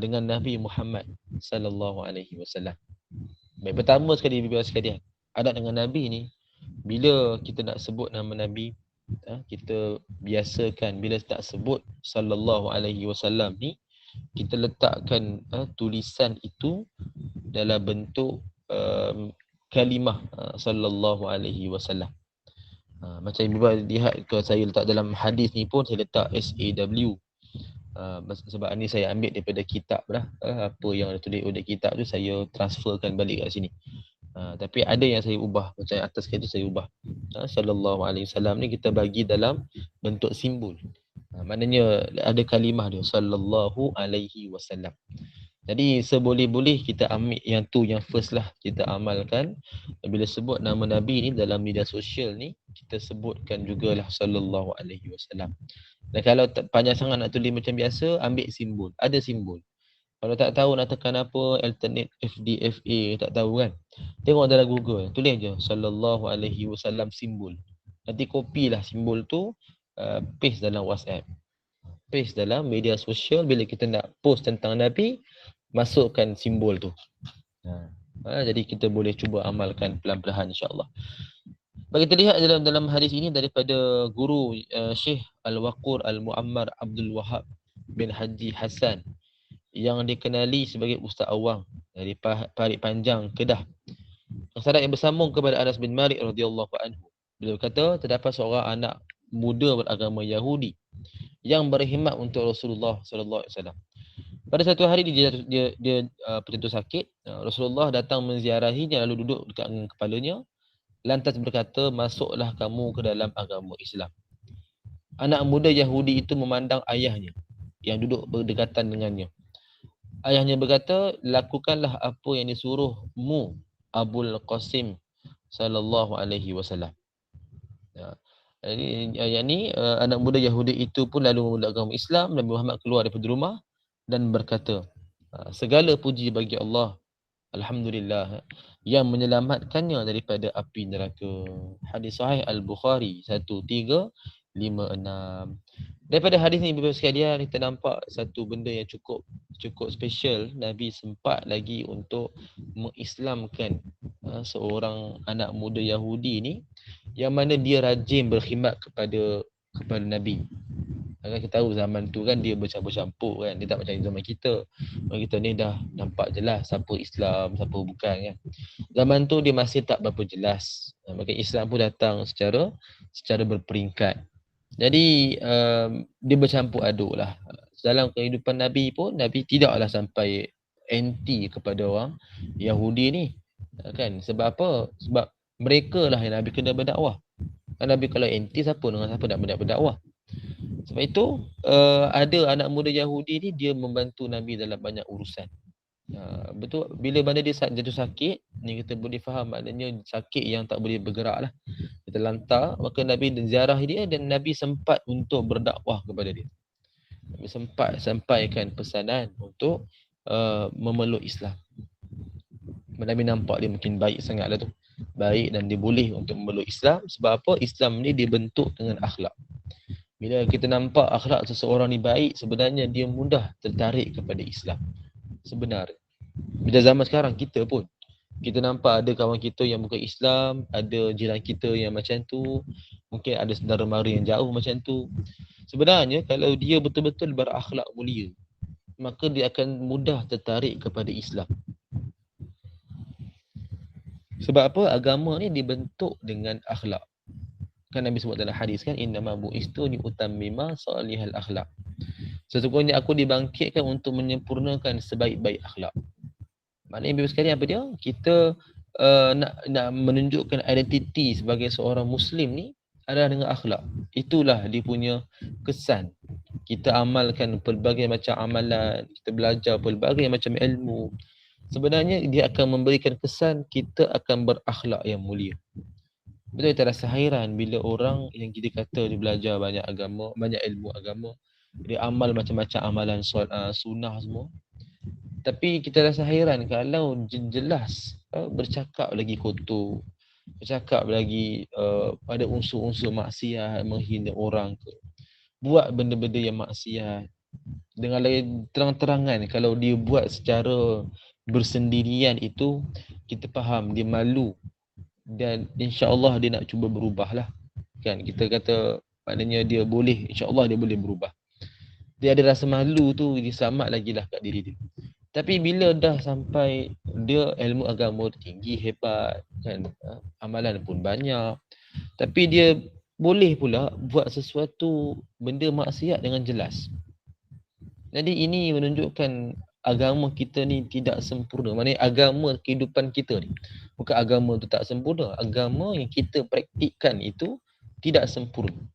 S1: dengan Nabi Muhammad sallallahu alaihi wasallam. Baik, pertama sekali bimbingan sekalian, adab dengan Nabi ni, bila kita nak sebut nama Nabi, kita biasakan bila tak sebut sallallahu alaihi wasallam ni, kita letakkan tulisan itu dalam bentuk kalimah sallallahu alaihi wasallam. Macam Ibu lihat, kalau saya letak dalam hadis ni pun saya letak SAW. Sebab ni saya ambil daripada kitab lah. Apa yang ada tulis oleh kitab tu saya transferkan balik kat sini. Tapi ada yang saya ubah, macam atas kali tu saya ubah. Sallallahu alaihi wasallam ni kita bagi dalam bentuk simbol. Maknanya ada kalimah dia, sallallahu alaihi wasallam. Jadi seboleh-boleh kita ambil yang tu, yang first lah kita amalkan. Bila sebut nama Nabi ni dalam media sosial ni, kita sebutkan jugalah sallallahu alaihi wasallam. Dan kalau panjang sangat nak tulis macam biasa, ambil simbol, ada simbol. Kalau tak tahu nak tekan apa, alternate FDFA, tak tahu kan, tengok dalam Google, tulis je sallallahu alaihi wasallam simbol. Nanti copy lah simbol tu, paste dalam WhatsApp, paste dalam media sosial. Bila kita nak post tentang Nabi, masukkan simbol tu. Jadi kita boleh cuba amalkan pelan-pelan, insya-Allah. Bagi kita lihat dalam hadis ini daripada guru Syekh Al-Waqur Al-Muammar Abdul Wahab bin Haji Hasan, yang dikenali sebagai Ustaz Awang dari Parit Panjang, Kedah. Sanad yang bersambung kepada Anas bin Malik radhiyallahu anhu. Beliau kata, terdapat seorang anak muda beragama Yahudi yang berkhidmat untuk Rasulullah sallallahu alaihi wasallam. Pada satu hari dia terjatuh sakit. Rasulullah datang menziarahinya lalu duduk dekat dengan kepalanya, lantas berkata, masuklah kamu ke dalam agama Islam. Anak muda Yahudi itu memandang ayahnya yang duduk berdekatan dengannya. Ayahnya berkata, lakukanlah apa yang disuruhmu Abul Qasim sallallahu alaihi wasallam. Jadi ayat ni, anak muda Yahudi itu pun lalu memeluk agama Islam. Nabi Muhammad keluar daripada rumah dan berkata, segala puji bagi Allah, alhamdulillah, yang menyelamatkannya daripada api neraka. Hadis sahih Al-Bukhari 1356. Daripada hadis ni, Bapak sekalian, kita nampak satu benda yang cukup special. Nabi sempat lagi untuk mengislamkan seorang anak muda Yahudi ni, yang mana dia rajin berkhidmat kepada Nabi. Kita tahu zaman tu kan dia bercampur-campur kan, dia tak macam zaman kita. Kita ni dah nampak jelas siapa Islam, siapa bukan kan. Zaman tu dia masih tak berapa jelas. Maka Islam pun datang secara berperingkat. Jadi dia bercampur aduk lah. Dalam kehidupan Nabi pun, Nabi tidaklah sampai anti kepada orang Yahudi ni kan. Sebab apa? Sebab mereka lah yang Nabi kena berdakwah. Nabi kalau anti, siapa nak berdakwah? Sebab itu ada anak muda Yahudi ni, dia membantu Nabi dalam banyak urusan. Betul, bila mana dia jatuh sakit ni, kita boleh faham maknanya sakit yang tak boleh bergerak lah, kita lantar. Maka Nabi ziarah dia dan Nabi sempat untuk berdakwah kepada dia. Nabi sempat sampaikan pesanan untuk memeluk Islam. Nabi nampak dia mungkin baik sangat lah tu, baik, dan dia boleh untuk memeluk Islam. Sebab apa? Islam ni dibentuk dengan akhlak. Bila kita nampak akhlak seseorang ni baik, sebenarnya dia mudah tertarik kepada Islam. Sebenarnya bila zaman sekarang kita pun, kita nampak ada kawan kita yang bukan Islam, ada jiran kita yang macam tu, mungkin ada saudara mara yang jauh macam tu. Sebenarnya kalau dia betul-betul berakhlak mulia, maka dia akan mudah tertarik kepada Islam. Sebab apa? Agama ni dibentuk dengan akhlak. Kan Nabi sebut dalam hadis kan, innama bu'istu li utammima salihal akhlak. Sesungguhnya aku dibangkitkan untuk menyempurnakan sebaik-baik akhlak. Maknanya ibu sekalian apa dia? Kita nak menunjukkan identiti sebagai seorang Muslim ni adalah dengan akhlak. Itulah dia punya kesan. Kita amalkan pelbagai macam amalan, kita belajar pelbagai macam ilmu. Sebenarnya dia akan memberikan kesan kita akan berakhlak yang mulia. Betul, kita rasa hairan bila orang yang kita kata dia belajar banyak agama, banyak ilmu agama, dia amal macam-macam amalan sunnah semua. Tapi kita rasa hairan kalau jelas bercakap lagi kotor, bercakap lagi ada unsur-unsur maksiat, menghina orang ke, buat benda-benda yang maksiat. Dengan lain terang-terangan kalau dia buat secara bersendirian itu, kita faham dia malu dan insya-Allah dia nak cuba berubah lah. Kan kita kata maknanya dia boleh, insya-Allah dia boleh berubah. Dia ada rasa malu tu, dia selamat lagi lah kat diri dia. Tapi bila dah sampai dia ilmu agama tinggi, hebat kan, amalan pun banyak, tapi dia boleh pula buat sesuatu benda maksiat dengan jelas. Jadi ini menunjukkan agama kita ni tidak sempurna. Maknanya agama kehidupan kita ni, bukan agama tu tak sempurna, agama yang kita praktikkan itu tidak sempurna.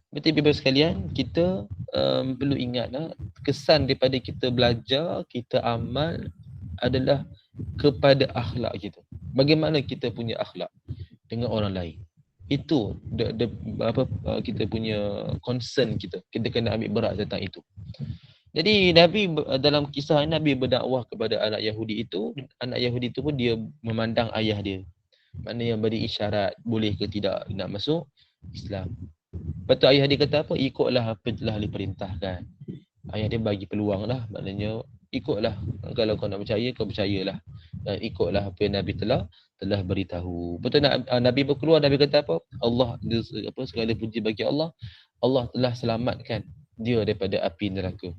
S1: Betul ibu sekalian, kita perlu ingatlah kesan daripada kita belajar, kita amal adalah kepada akhlak kita. Bagaimana kita punya akhlak dengan orang lain. Itu kita punya concern kita. Kita kena ambil berat tentang itu. Jadi Nabi dalam kisah Nabi berdakwah kepada anak Yahudi itu, anak Yahudi itu pun dia memandang ayah dia. Maknanya beri isyarat boleh ke tidak nak masuk Islam. Lepas tu ayah dia kata apa? Ikutlah apa yang telah diperintahkan. Ayah dia bagi peluang lah. Maknanya ikutlah. Kalau kau nak percaya, kau percayalah. Dan ikutlah apa yang Nabi telah beritahu. Betul Nabi berkeluar, Nabi kata apa? Allah, segala puji bagi Allah. Allah telah selamatkan dia daripada api neraka.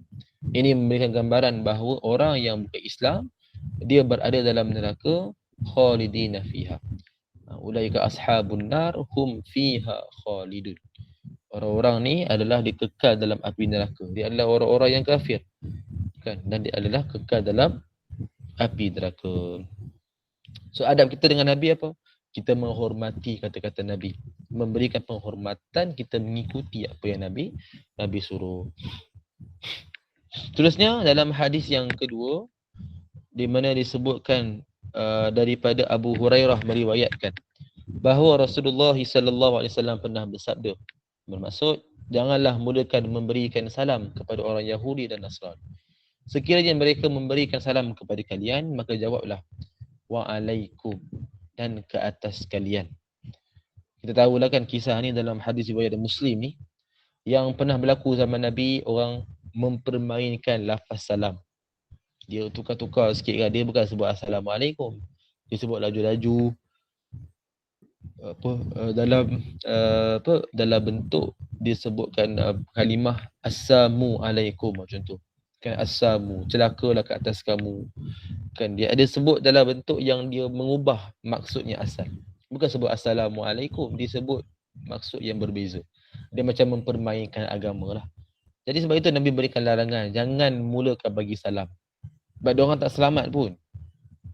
S1: Ini memberikan gambaran bahawa orang yang bukan Islam, dia berada dalam neraka khalidina fiha. Ulaika ashabun nar hum fiha khalidun. Orang-orang ni adalah dikekal dalam api neraka. Dia adalah orang-orang yang kafir. Kan? Dan dia adalah kekal dalam api neraka. So adab kita dengan Nabi apa? Kita menghormati kata-kata Nabi. Memberikan penghormatan, kita mengikuti apa yang Nabi suruh. Terusnya dalam hadis yang kedua, di mana disebutkan daripada Abu Hurairah meriwayatkan bahawa Rasulullah SAW pernah bersabda, bermaksud janganlah mulakan memberikan salam kepada orang Yahudi dan Nasrani. Sekiranya mereka memberikan salam kepada kalian, maka jawablah wa'alaikum, dan ke atas kalian. Kita tahulah kan kisah ni dalam hadis riwayat Muslim ni, yang pernah berlaku zaman Nabi, orang mempermainkan lafaz salam. Dia tukar-tukar sikit kan, dia bukan sebut Assalamualaikum, dia sebut laju-laju dalam bentuk disebutkan kalimah Assalamualaikum macam tu. Kan assamu, celakalah ke atas kamu. Kan dia ada sebut dalam bentuk yang dia mengubah maksudnya asal. Bukan sebut Assalamualaikum, dia sebut maksud yang berbeza. Dia macam mempermainkan agama lah. Jadi sebab itu Nabi berikan larangan, jangan mulakan bagi salam. Sebab diorang tak selamat pun.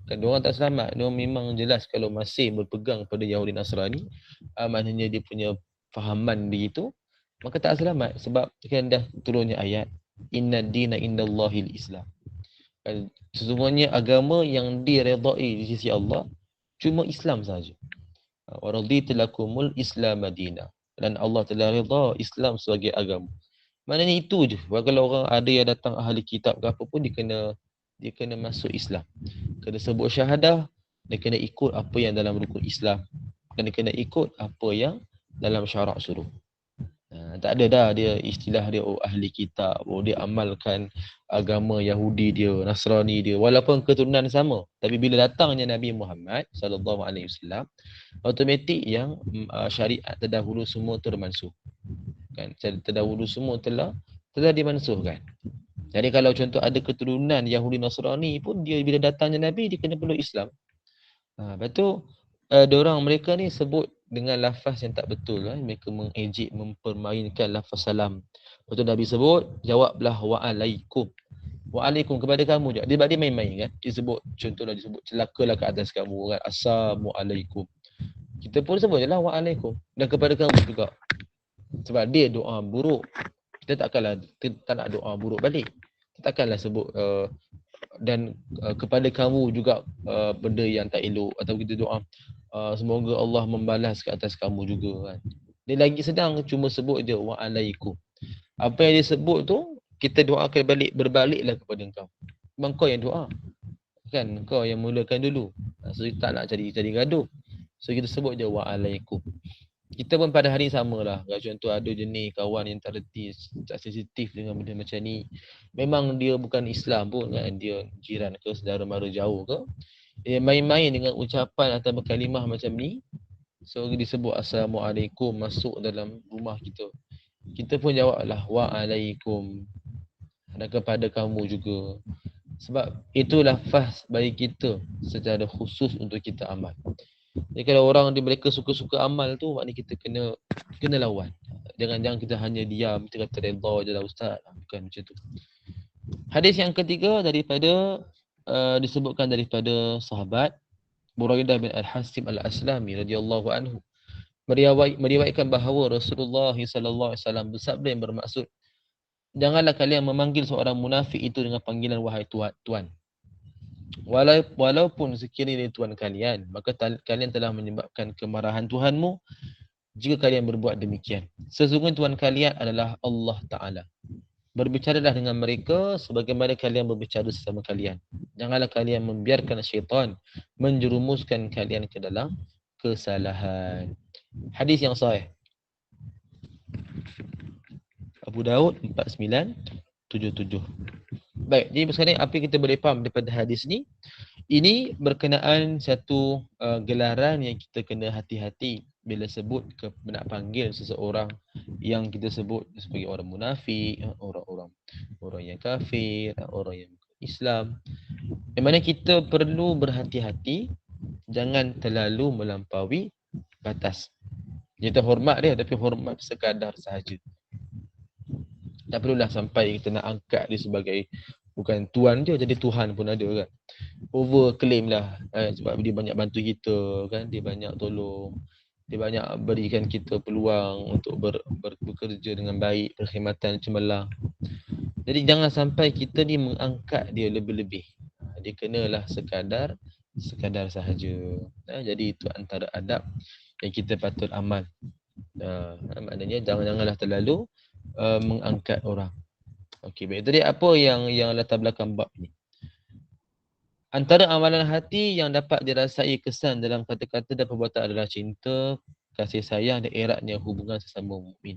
S1: Kan diorang tak selamat, diorang memang jelas kalau masih berpegang pada Yahudi Nasrani, maknanya dia punya fahaman dia itu, maka tak selamat. Sebab kan dah turunnya ayat, inna dina indallahil Islam. Kan, sesungguhnya agama yang diredai di sisi Allah cuma Islam saja. Wa raditu lakumul Islam madina. Dan Allah telah redha Islam sebagai agama. Maknanya itu je. Kalau orang ada yang datang ahli kitab ke apa pun, dia kena masuk Islam. Kena sebut syahadah, dia kena ikut apa yang dalam rukun Islam. Kena ikut apa yang dalam syarak suruh. Tak ada dah dia istilah dia ahli kitab, dia amalkan agama Yahudi dia, Nasrani dia, walaupun keturunan sama. Tapi bila datangnya Nabi Muhammad SAW, automatik yang syariat terdahulu semua termansuh. Kan, terdahulu semua telah dimansuhkan. Jadi kalau contoh ada keturunan Yahudi Nasrani pun, dia bila datangnya Nabi, dia kena peluk Islam. Lepas tu Diorang mereka ni sebut dengan lafaz yang tak betul kan. Mereka mengejek, mempermainkan lafaz salam. Lepas tu Nabi sebut, jawablah wa'alaikum. Wa'alaikum kepada kamu je. Dia main-main kan. Dia sebut, contohnya disebut celakalah ke atas kamu kan. Assalamualaikum. Kita pun sebut je lah wa'alaikum. Dan kepada kamu juga. Sebab dia doa buruk. Kita takkanlah, kita tak nak doa buruk balik. Kita takkanlah sebut dan kepada kamu juga benda yang tak elok. Atau kita doa semoga Allah membalas ke atas kamu juga kan. Dia lagi sedang cuma sebut dia wa'alaikum. Apa yang dia sebut tu, kita doakan balik, berbaliklah kepada engkau. Memang kau yang doa. Kan, kau yang mulakan dulu. So, kita tak nak cari gaduh. So, kita sebut je wa'alaikum. Kita pun pada hari sama lah. Kalau contoh ada jenis kawan yang tak reti, tak sensitif dengan benda macam ni. Memang dia bukan Islam pun kan. Dia jiran ke, saudara mara jauh ke. Dia main-main dengan ucapan atau kalimah macam ni. So disebut Assalamualaikum masuk dalam rumah kita. Kita pun jawablah wa'alaikum. Dan kepada kamu juga. Sebab itu lafaz bagi kita secara khusus untuk kita amal. Jadi kalau orang mereka suka-suka amal tu, maknanya kita kena lawan. Jangan kita hanya diam, kita kata redha je lah ustaz. Bukan macam tu. Hadis yang ketiga daripada disebutkan daripada sahabat Buraidah bin Al-Hasim Al-Aslami radhiyallahu anhu. Meriwayatkan bahawa Rasulullah sallallahu alaihi wasallam bersabda yang bermaksud, janganlah kalian memanggil seorang munafik itu dengan panggilan wahai tuan. Walaupun sekiranya Tuhan kalian, maka kalian telah menyebabkan kemarahan Tuhanmu jika kalian berbuat demikian. Sesungguhnya Tuhan kalian adalah Allah Ta'ala. Berbicaralah dengan mereka sebagaimana kalian berbicara sesama kalian. Janganlah kalian membiarkan syaitan menjerumuskan kalian ke dalam kesalahan. Hadis yang sahih. Abu Daud 4977. Baik, jadi sekarang apa yang kita boleh faham daripada hadis ni? Ini berkenaan satu gelaran yang kita kena hati-hati bila sebut nak panggil seseorang yang kita sebut sebagai orang munafik, orang yang kafir, orang yang Islam. Di mana kita perlu berhati-hati, jangan terlalu melampaui batas. Kita hormat dia, tapi hormat sekadar sahaja. Tak perlulah sampai kita nak angkat dia sebagai bukan tuan je, jadi Tuhan pun ada kan. Over claim lah sebab dia banyak bantu kita kan, dia banyak tolong, dia banyak berikan kita peluang untuk bekerja dengan baik, perkhidmatan cemerlang. Jadi jangan sampai kita ni mengangkat dia lebih-lebih. Dia kenalah sekadar sahaja. Jadi itu antara adab yang kita patut amal. Maknanya janganlah terlalu mengangkat orang. Okey, baik. Tadi apa yang latar belakang bab ni? Antara amalan hati yang dapat dirasai kesan dalam kata-kata dan perbuatan adalah cinta, kasih sayang dan eratnya hubungan sesama mukmin.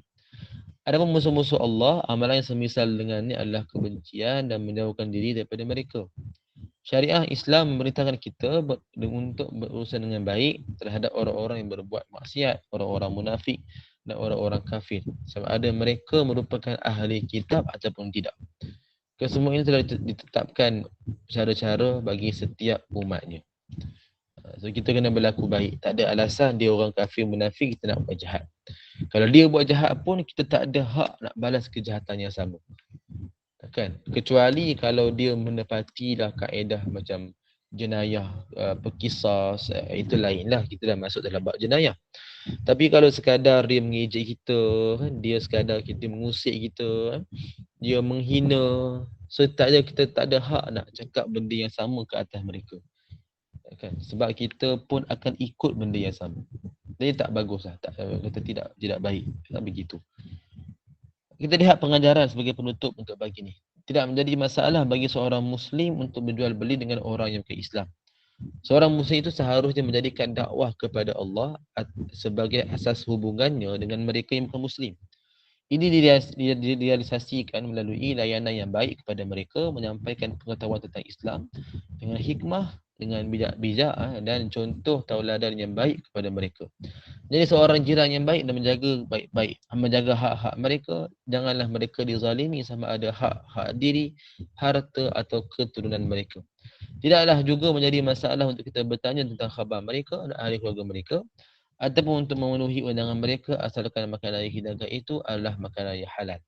S1: Adapun musuh-musuh Allah, amalan yang semisal dengannya adalah kebencian dan menjauhkan diri daripada mereka. Syariah Islam memerintahkan kita untuk berurusan dengan baik terhadap orang-orang yang berbuat maksiat, orang-orang munafik dan orang-orang kafir. Sama ada mereka merupakan ahli kitab ataupun tidak. Kesemua ini telah ditetapkan cara-cara bagi setiap umatnya. So kita kena berlaku baik. Tak ada alasan dia orang kafir munafik kita nak buat jahat. Kalau dia buat jahat pun kita tak ada hak nak balas kejahatan yang sama. Kan? Kecuali kalau dia menepatilah kaedah macam jenayah, pekisas, itu lainlah, kita dah masuk dalam bab jenayah. Tapi kalau sekadar dia mengejek kita, dia sekadar kita mengusik kita, dia menghina, so kita tak ada hak nak cakap benda yang sama ke atas mereka. Kan? Sebab kita pun akan ikut benda yang sama. Jadi tak baguslah, kata tidak baik, tak begitu. Kita lihat pengajaran sebagai penutup untuk bagi ni. Tidak menjadi masalah bagi seorang Muslim untuk berjual beli dengan orang yang bukan Islam. Seorang Muslim itu seharusnya menjadikan dakwah kepada Allah sebagai asas hubungannya dengan mereka yang bukan Muslim. Ini direalisasikan melalui layanan yang baik kepada mereka, menyampaikan pengetahuan tentang Islam dengan hikmah, dengan bijak-bijak dan contoh tauladan yang baik kepada mereka. Jadi seorang jiran yang baik dan menjaga baik-baik, menjaga hak-hak mereka, janganlah mereka dizalimi sama ada hak diri, harta atau keturunan mereka. Tidaklah juga menjadi masalah untuk kita bertanya tentang khabar mereka dan ahli keluarga mereka ataupun untuk memenuhi undangan mereka asalkan makanan yang hidangan itu adalah makanan yang halal.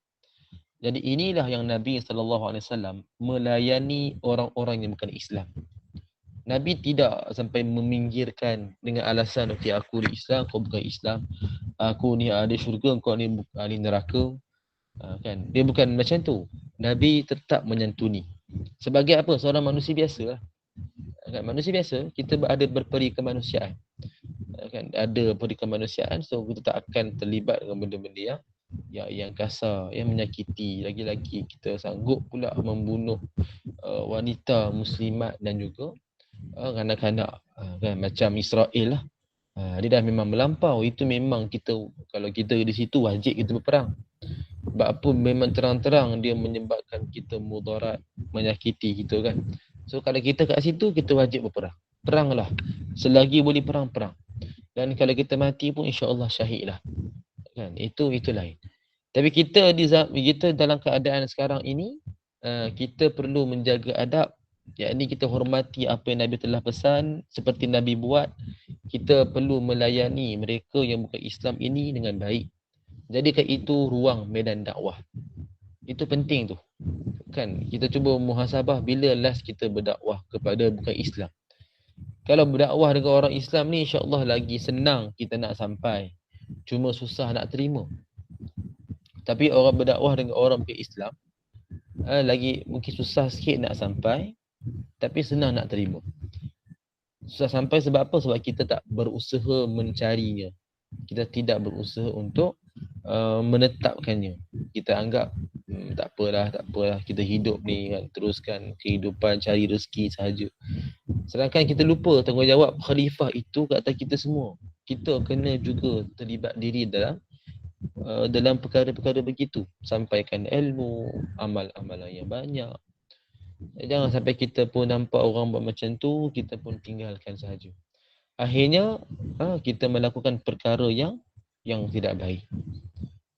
S1: Jadi inilah yang Nabi SAW melayani orang-orang yang bukan Islam. Nabi tidak sampai meminggirkan dengan alasan okey aku di Islam, kau bukan Islam. Aku ni ahli syurga, kau ni ahli neraka. Kan? Dia bukan macam tu. Nabi tetap menyantuni. Sebagai apa? Seorang manusia biasa lah. Kan? Manusia biasa, kita ada berperi kemanusiaan. Kan? Ada peri kemanusiaan, so kita tak akan terlibat dengan benda-benda yang kasar, yang menyakiti. Lagi-lagi kita sanggup pula membunuh wanita muslimat dan juga kanak-kanak, kan? Macam Israel lah. Dia dah memang melampau. Itu memang kita, kalau kita di situ wajib kita berperang. Sebab apa? Memang terang-terang dia menyebabkan kita mudarat, menyakiti kita kan. So kalau kita kat situ, kita wajib berperang. Peranglah. Selagi boleh perang, perang. Dan kalau kita mati pun insya-Allah syahid lah. Kan? Itu lain. Tapi kita kita dalam keadaan sekarang ini, kita perlu menjaga adab. Yakni kita hormati apa yang Nabi telah pesan, seperti Nabi buat. Kita perlu melayani mereka yang bukan Islam ini dengan baik. Jadikan itu ruang medan dakwah. Itu penting tu. Kan kita cuba muhasabah bila last kita berdakwah kepada bukan Islam. Kalau berdakwah dengan orang Islam ni insya-Allah lagi senang kita nak sampai. Cuma susah nak terima. Tapi orang berdakwah dengan orang bukan Islam, lagi mungkin susah sikit nak sampai, tapi senang nak terima. Susah sampai sebab apa? Sebab kita tak berusaha mencarinya. Kita tidak berusaha untuk menetapkannya. Kita anggap tak apalah, kita hidup ni kan, teruskan kehidupan, cari rezeki sahaja. Sedangkan kita lupa tanggungjawab khalifah itu kat atas kita semua. Kita kena juga terlibat diri dalam perkara-perkara begitu. Sampaikan ilmu, amal-amalan yang banyak. Jangan sampai kita pun nampak orang buat macam tu, kita pun tinggalkan sahaja. Akhirnya kita melakukan perkara yang tidak baik.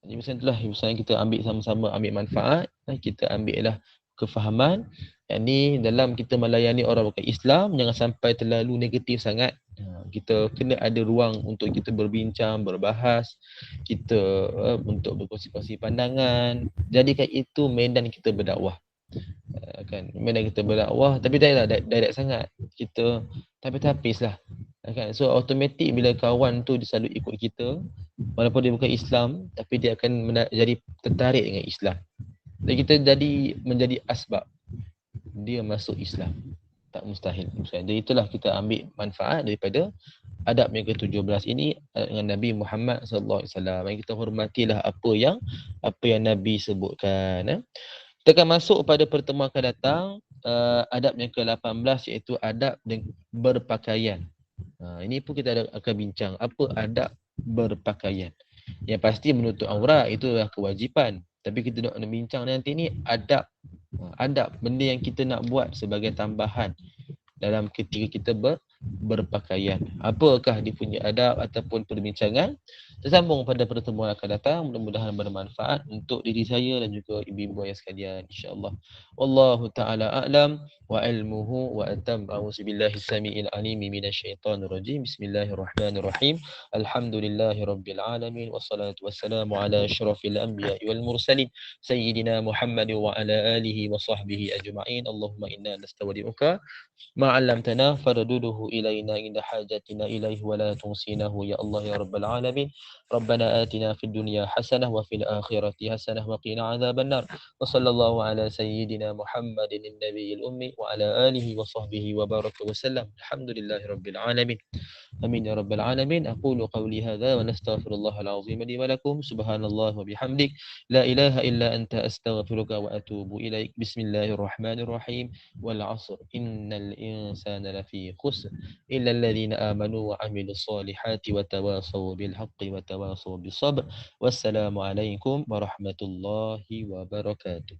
S1: Jadi macam itulah, misalnya kita ambil sama-sama ambil manfaat, kita ambillah kefahaman. Yang ni dalam kita melayani orang bukan Islam, jangan sampai terlalu negatif sangat. Kita kena ada ruang untuk kita berbincang, berbahas, kita untuk berkongsi-kongsi pandangan. Jadikan itu medan kita berdakwah. Kan, medan kita berdakwah, tapi taklah direct sangat. Kita tapis-tapis lah. Kan? So automatik bila kawan tu dia selalu ikut kita, walaupun dia bukan Islam, tapi dia akan jadi tertarik dengan Islam. Dan kita menjadi asbab dia masuk Islam. Tak mustahil. Jadi itulah kita ambil manfaat daripada adab yang ke-17 ini dengan Nabi Muhammad sallallahu alaihi wasallam. Kita hormatilah apa yang Nabi sebutkan. Kita akan masuk pada pertemuan akan datang, adab yang ke-18 iaitu adab berpakaian. Ini pun kita akan bincang apa adab berpakaian. Yang pasti menutup aurat itu adalah kewajipan. Tapi kita nak bincang nanti ni adab benda yang kita nak buat sebagai tambahan dalam ketika kita berpakaian. Apakah dia punya adab ataupun perbincangan? Tersambung pada pertemuan akan datang. Mudah-mudahan bermanfaat untuk diri saya dan juga ibu-ibu yang sekalian, insya-Allah. Wallahu taala a'lam wa ilmuhu wa atam. A'udzubillahi samiil alim minasyaitonir rajim. Bismillahirrahmanirrahim. Alhamdulillahirabbil alamin wassalatu wassalamu ala asyrafil anbiya'i wal mursalin sayyidina Muhammad wa ala alihi wa sahbihi ajma'in. Allahumma inna nastawdi'uka ما علمتنا فردده إلينا عند حاجتنا إليه ولا تنسينه يا الله يا رب العالمين. ربنا آتنا في الدنيا حسنة وفي الآخرة حسنة وقنا عذاب النار. وصلى الله على سيدنا محمد النبي الأمي وعلى آله وصحبه وبارك وسلم. الحمد لله رب العالمين. آمين يا رب العالمين. أقول قولي هذا ونستغفر الله العظيم لي ولكم. سبحان الله وبحمدك لا إله إلا أنت أستغفرك وأتوب إليك. بسم الله الرحمن الرحيم. والعصر إن الإنسان لفي خسر إلا الذين آمنوا وعملوا الصالحات وتواصوا بالحق وتواصوا بالصبر. والسلام عليكم ورحمة الله وبركاته.